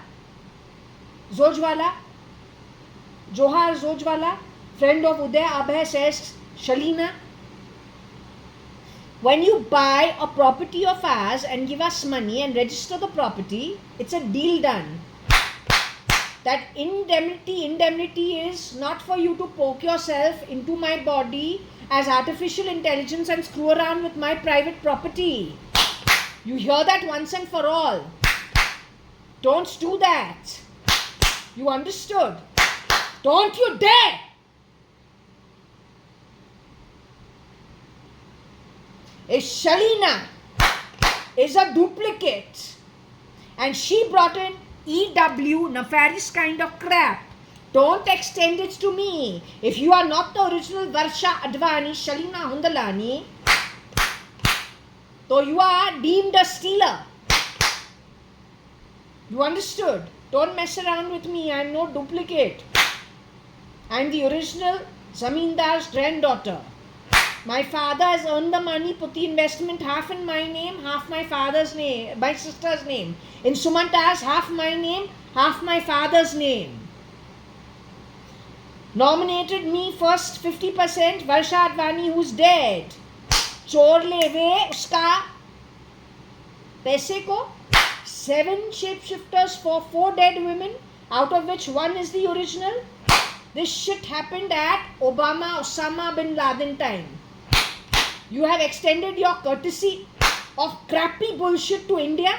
friend of Uday Abhay, says Shalina. When you buy a property of ours and give us money and register the property, it's a deal done. That indemnity is not for you to poke yourself into my body as artificial intelligence and screw around with my private property. You hear that once and for all. Don't do that. You understood? Don't you dare! Shalina is a duplicate and she brought in EW, nefarious kind of crap. Don't extend it to me. If you are not the original JAYA.ADVANI, Shalina Hundalani, so you are deemed a stealer. You understood? Don't mess around with me. I am no duplicate. I am the original Zamindar's granddaughter. My father has earned the money, put the investment half in my name, half my father's name, my sister's name. In Sumanta's, half my name, half my father's name. Nominated me first 50%, JAYA.ADVANI who's dead. चोर ले वे उसका पैसे को 7 shapeshifters for 4 dead women, out of which 1 is the original. This shit happened at Osama bin Laden time. You have extended your courtesy of crappy bullshit to India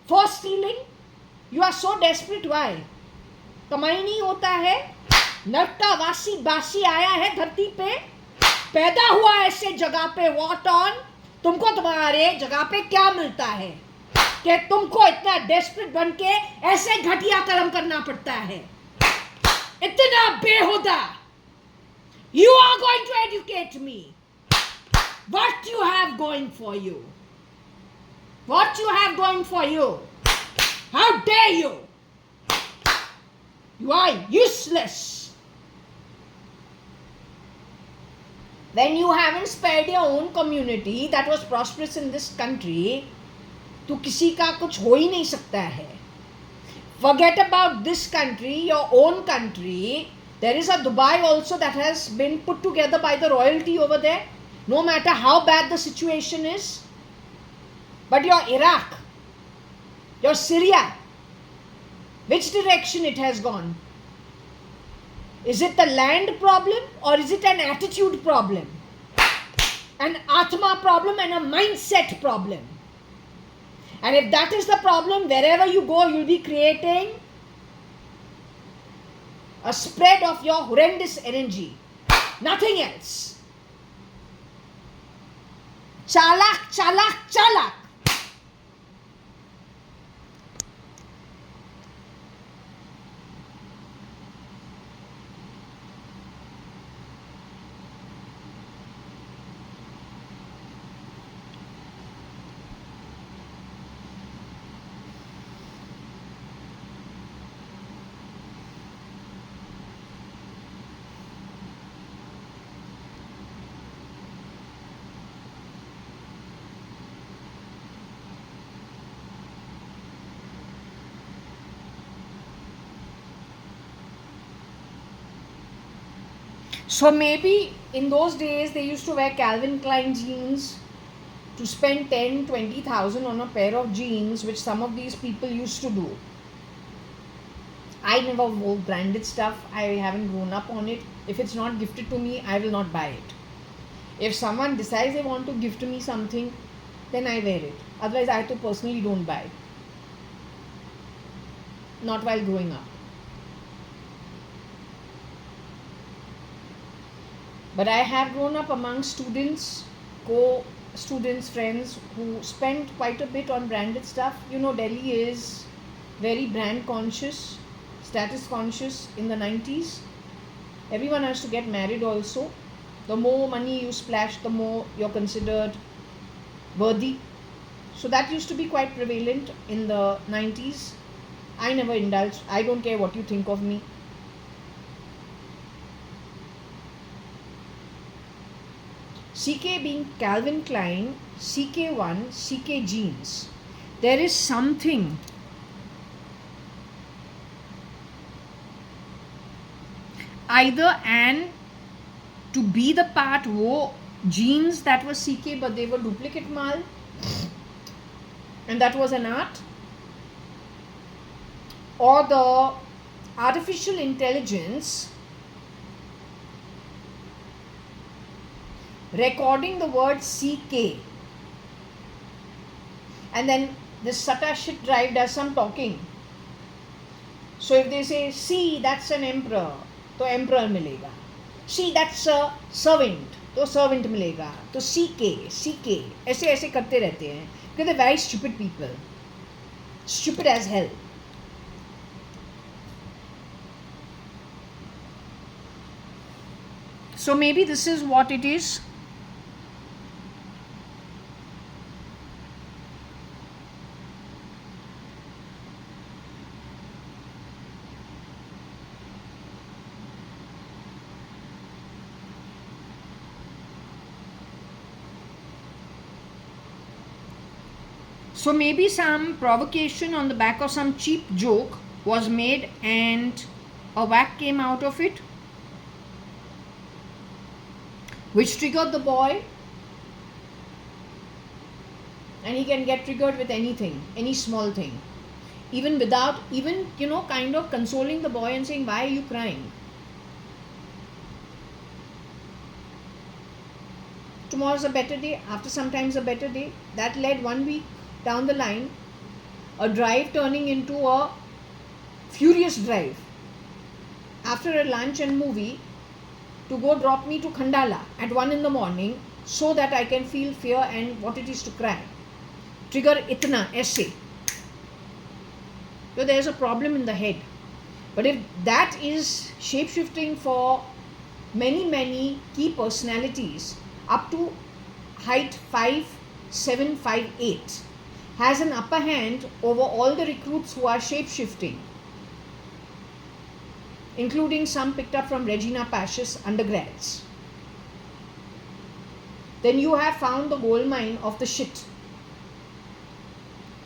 for stealing. You are so desperate. Why? कमाई नहीं होता है, नरक का वासी बासी आया है धरती पे, पैदा हुआ ऐसे जगह पे. What on? तुमको तुम्हारे जगह पे क्या मिलता है कि तुमको इतना डेस्परेट बन के ऐसे घटिया कर्म करना पड़ता है, इतना बेहुदा. You are going to educate me what you have going for you. What you have going for you. How dare you? You are useless. When you haven't spared your own community that was prosperous in this country, तो किसी का कुछ हो ही नहीं सकता है. Forget about this country, your own country. There is a Dubai also that has been put together by the royalty over there, no matter how bad the situation is. But your Iraq, your Syria, which direction it has gone? Is it the land problem or is it an attitude problem? An Atma problem and a mindset problem. And if that is the problem, wherever you go, you'll be creating a spread of your horrendous energy. Nothing else. Chalak, chalak, chalak. So maybe in those days they used to wear Calvin Klein jeans to spend 10-20,000 on a pair of jeans, which some of these people used to do. I never wore branded stuff. I haven't grown up on it. If it's not gifted to me, I will not buy it. If someone decides they want to gift me something, then I wear it. Otherwise, I too personally don't buy. Not while growing up. But I have grown up among students, co-students, friends who spend quite a bit on branded stuff. You know, Delhi is very brand conscious, status conscious in the 90s. Everyone has to get married also. The more money you splash, the more you're considered worthy. So that used to be quite prevalent in the 90s. I never indulged. I don't care what you think of me. CK being Calvin Klein, CK1, CK jeans. There is something either and to be the part wo jeans that was CK but they were duplicate mal and that was an art, or the artificial intelligence recording the word CK and then this Sata shit drive does some talking. So if they say see that's an emperor, तो emperor मिलेगा. See that's a servant, तो servant मिलेगा. तो CK ऐसे ऐसे करते रहते हैं because they're very stupid people, stupid as hell. So maybe this is what it is. So maybe some provocation on the back of some cheap joke was made and a whack came out of it, which triggered the boy. and he can get triggered with anything, any small thing, even without even kind of consoling the boy and saying, why are you crying? Tomorrow's a better day, after sometimes a better day. That led 1 week down the line, a drive turning into a furious drive after a lunch and movie, to go drop me to Khandala at 1 in the morning so that I can feel fear and what it is to cry. Trigger itna aise. So there's a problem in the head. But if that is shape-shifting for many key personalities up to height 5'7", 5'8", has an upper hand over all the recruits who are shape-shifting, including some picked up from Regina Pasch's undergrads, then you have found the gold mine of the shit.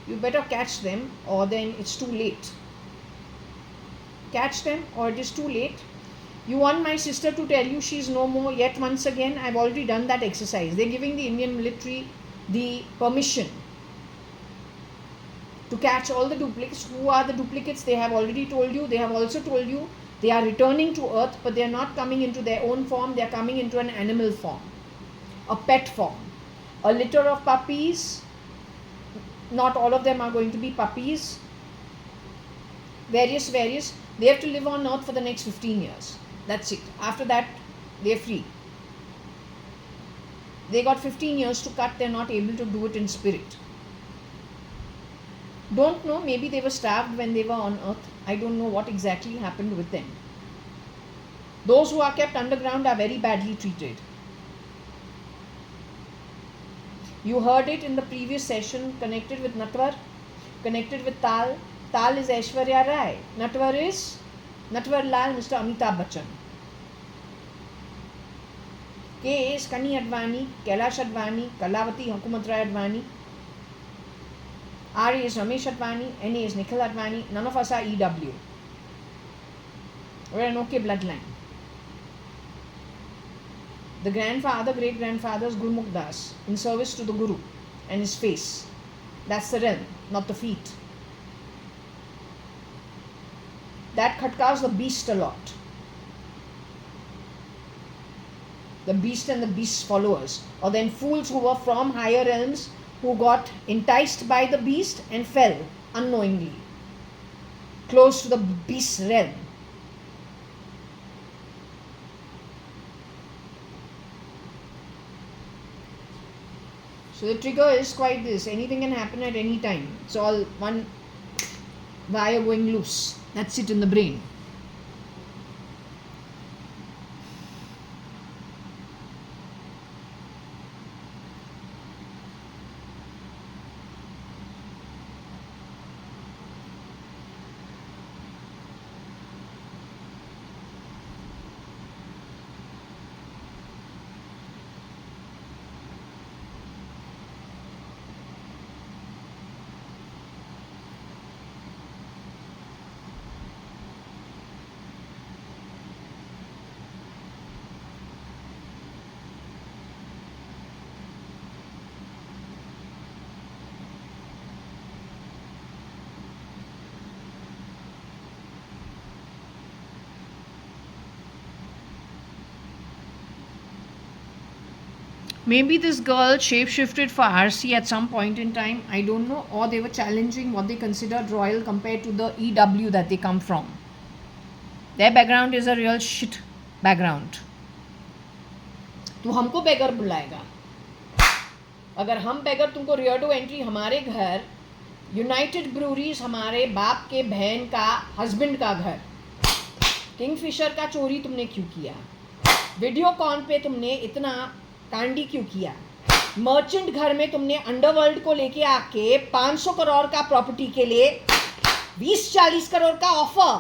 You better catch them, or then it's too late. Catch them, or it is too late. You want my sister to tell you she's no more? Yet once again, I've already done that exercise. They're giving the Indian military the permission to catch all the duplicates. Who are the duplicates? They have already told you. They have also told you they are returning to earth, but they are not coming into their own form. They are coming into an animal form, a pet form, a litter of puppies. Not all of them are going to be puppies. Various. They have to live on earth for the next 15 years. That's it. After that, they're free. They got 15 years to cut. They're not able to do it in spirit. Don't know, maybe they were starved when they were on earth. I don't know what exactly happened with them. Those who are kept underground are very badly treated. You heard it in the previous session, connected with Natwar, connected with Tal. Tal is Aishwarya Rai. Natwar is Natwar Lal, Mr. Amitabh Bachchan. K is Kani Advani, Kailash Advani, Kalavati Hukumat Rai Advani. R is Ramesh Advani, N is Nikhil Advani. None of us are EW. We're an OK bloodline. The grandfather, great-grandfather is Gurmukh Das, in service to the Guru and his face. That's the realm, not the feet. That khatkas the beast a lot. The beast and the beast's followers, or then fools who were from higher realms, who got enticed by the beast and fell unknowingly close to the beast's realm. So the trigger is quite this. Anything can happen at any time. It's all one wire going loose. That's it in the brain. Maybe this girl shape-shifted for RC at some point in time, I don't know, or they were challenging what they considered royal compared to the EW that they come from. Their background is a real shit background. तू हमको बेगर बुलाएगा? अगर हम बेगर तुमको रियर्डो entry हमारे घर, United breweries हमारे बाप के बहन का हस्बैंड का घर, किंगफिशर का चोरी तुमने क्यों किया? वीडियोकॉन पे तुमने इतना कांडी क्यों किया? मर्चेंट घर में तुमने अंडरवर्ल्ड को लेके आके 500 करोड़ का प्रॉपर्टी के लिए 20-40 करोड़ का ऑफर,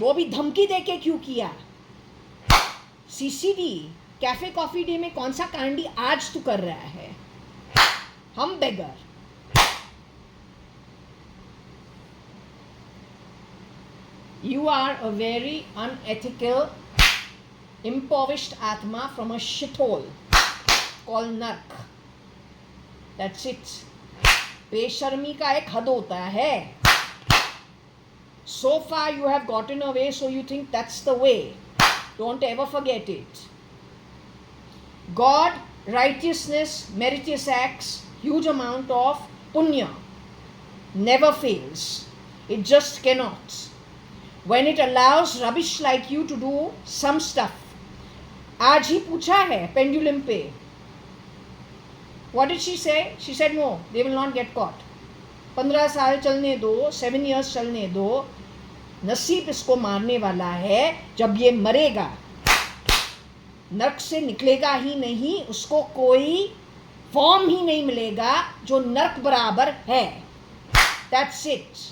वो भी धमकी देके क्यों किया? सीसीडी कैफे कॉफी डे में कौन सा कांडी आज तू कर रहा है? हम बेगर. You are a very unethical, impoverished atma from a shithole called Nark. That's it. बेशर्मी का एक हद होता है. So far you have gotten away, so you think that's the way. Don't ever forget it. God, righteousness, meritorious acts, huge amount of punya, never fails. It just cannot. When it allows rubbish like you to do some stuff. आज ही पूछा है pendulum पे. What did she say? She said no, they will not get caught. 15 साल चलने दो, 7 years चलने दो. नसीब इसको मारने वाला है. जब ये मरेगा, नर्क से निकलेगा ही नहीं, उसको कोई फॉर्म ही नहीं मिलेगा जो नर्क बराबर है. That's it.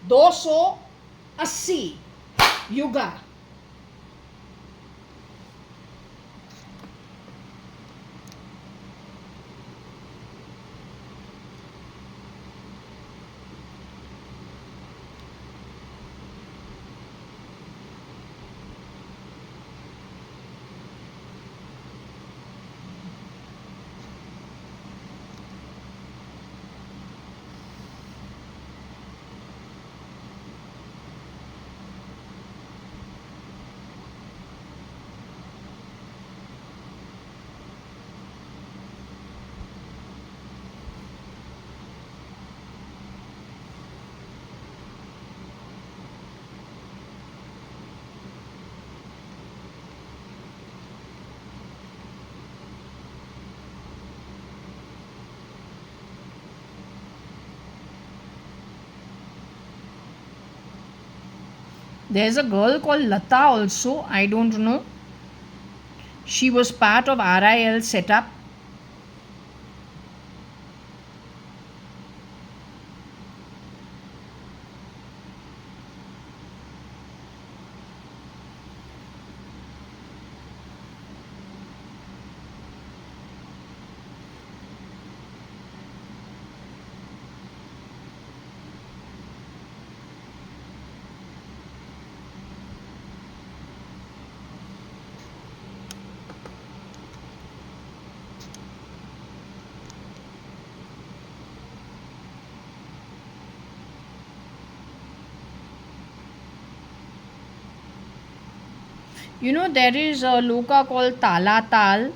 280 yuga. There's a girl called Lata also. I don't know. She was part of RIL setup. You know, there is a loka called Tala Tal.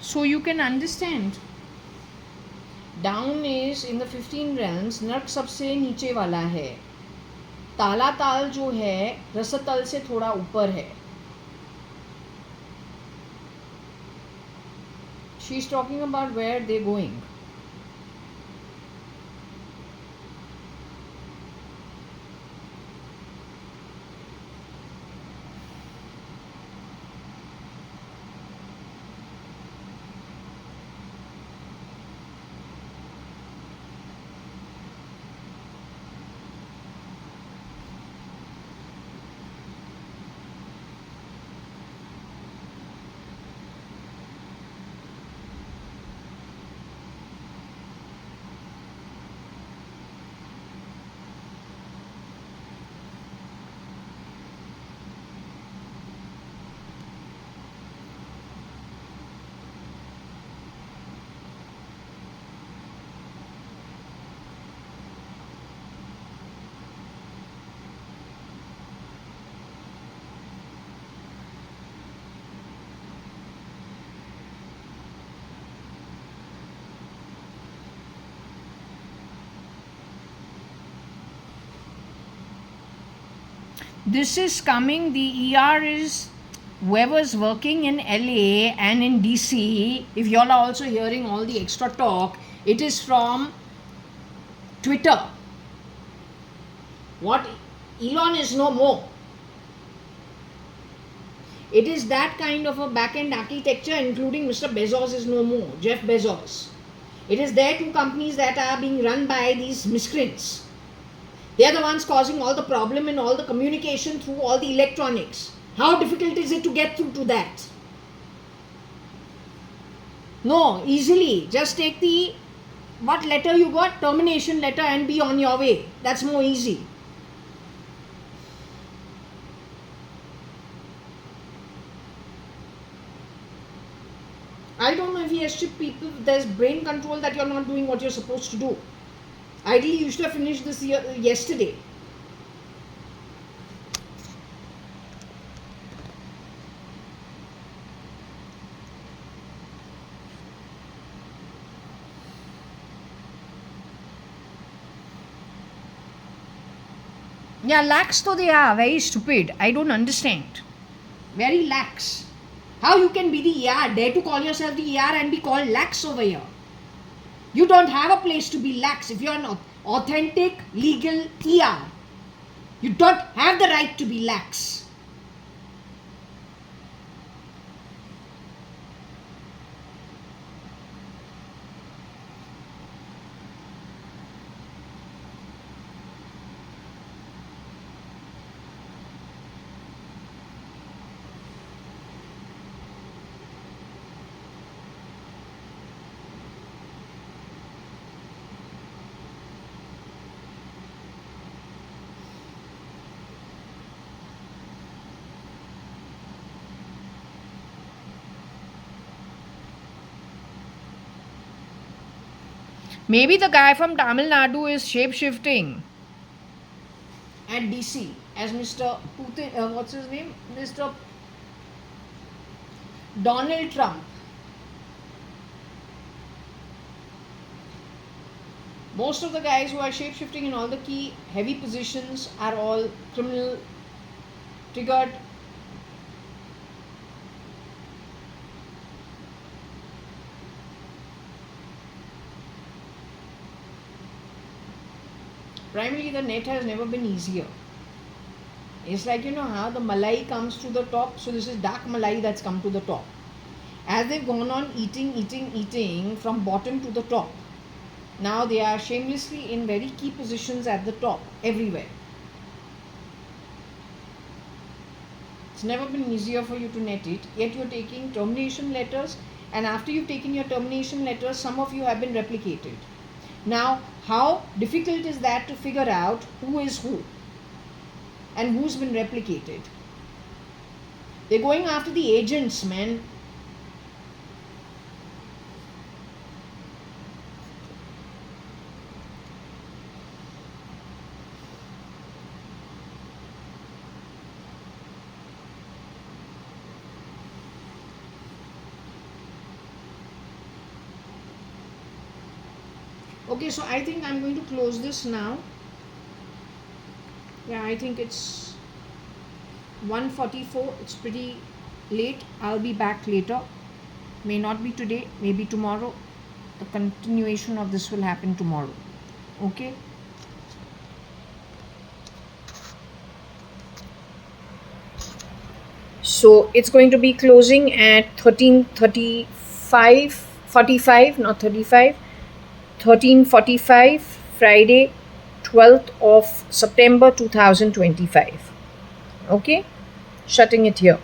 So you can understand. Down is in the 15 realms. नर्क सबसे नीचे वाला है. ताला ताल जो है रसतल से थोड़ा ऊपर है. She is talking about where they going. This is coming, the ER is whoever's working in LA and in DC. If you all are also hearing all the extra talk, it is from Twitter. What Elon is no more. It is that kind of a back-end architecture, including Mr. Bezos is no more, Jeff Bezos. It is their two companies that are being run by these miscreants. They are the ones causing all the problem and all the communication through all the electronics. How difficult is it to get through to that? No, easily. Just take the what letter you got, termination letter, and be on your way. That's more easy. I don't know if he has shipped people. There's brain control that you're not doing what you're supposed to do. Ideally, you should have finished this yesterday. Yeah, lax though they are. Very stupid. I don't understand. Very lax. How you can be the ER, dare to call yourself the ER and be called lax over here? You don't have a place to be lax if you're an authentic legal ER. You don't have the right to be lax. Maybe the guy from Tamil Nadu is shape shifting at DC as Mr. Putin. What's his name? Mr. Donald Trump. Most of the guys who are shape shifting in all the key heavy positions are all criminal triggered. Primarily, the net has never been easier. It's like, you know how the malai comes to the top. So this is dark malai that's come to the top. As they've gone on eating from bottom to the top, now they are shamelessly in very key positions at the top everywhere. It's never been easier for you to net it, yet you're taking termination letters, and after you've taken your termination letters, some of you have been replicated. Now, how difficult is that to figure out who is who and who's been replicated? They're going after the agents, man. Okay, so I think I'm going to close this now. Yeah, I think it's 1:44. It's pretty late. I'll be back later. May not be today, maybe tomorrow. The continuation of this will happen tomorrow. Okay? So it's going to be closing at 13:35, 45, not 35. 13:45, Friday, 12th of September 2025. Okay, shutting it here.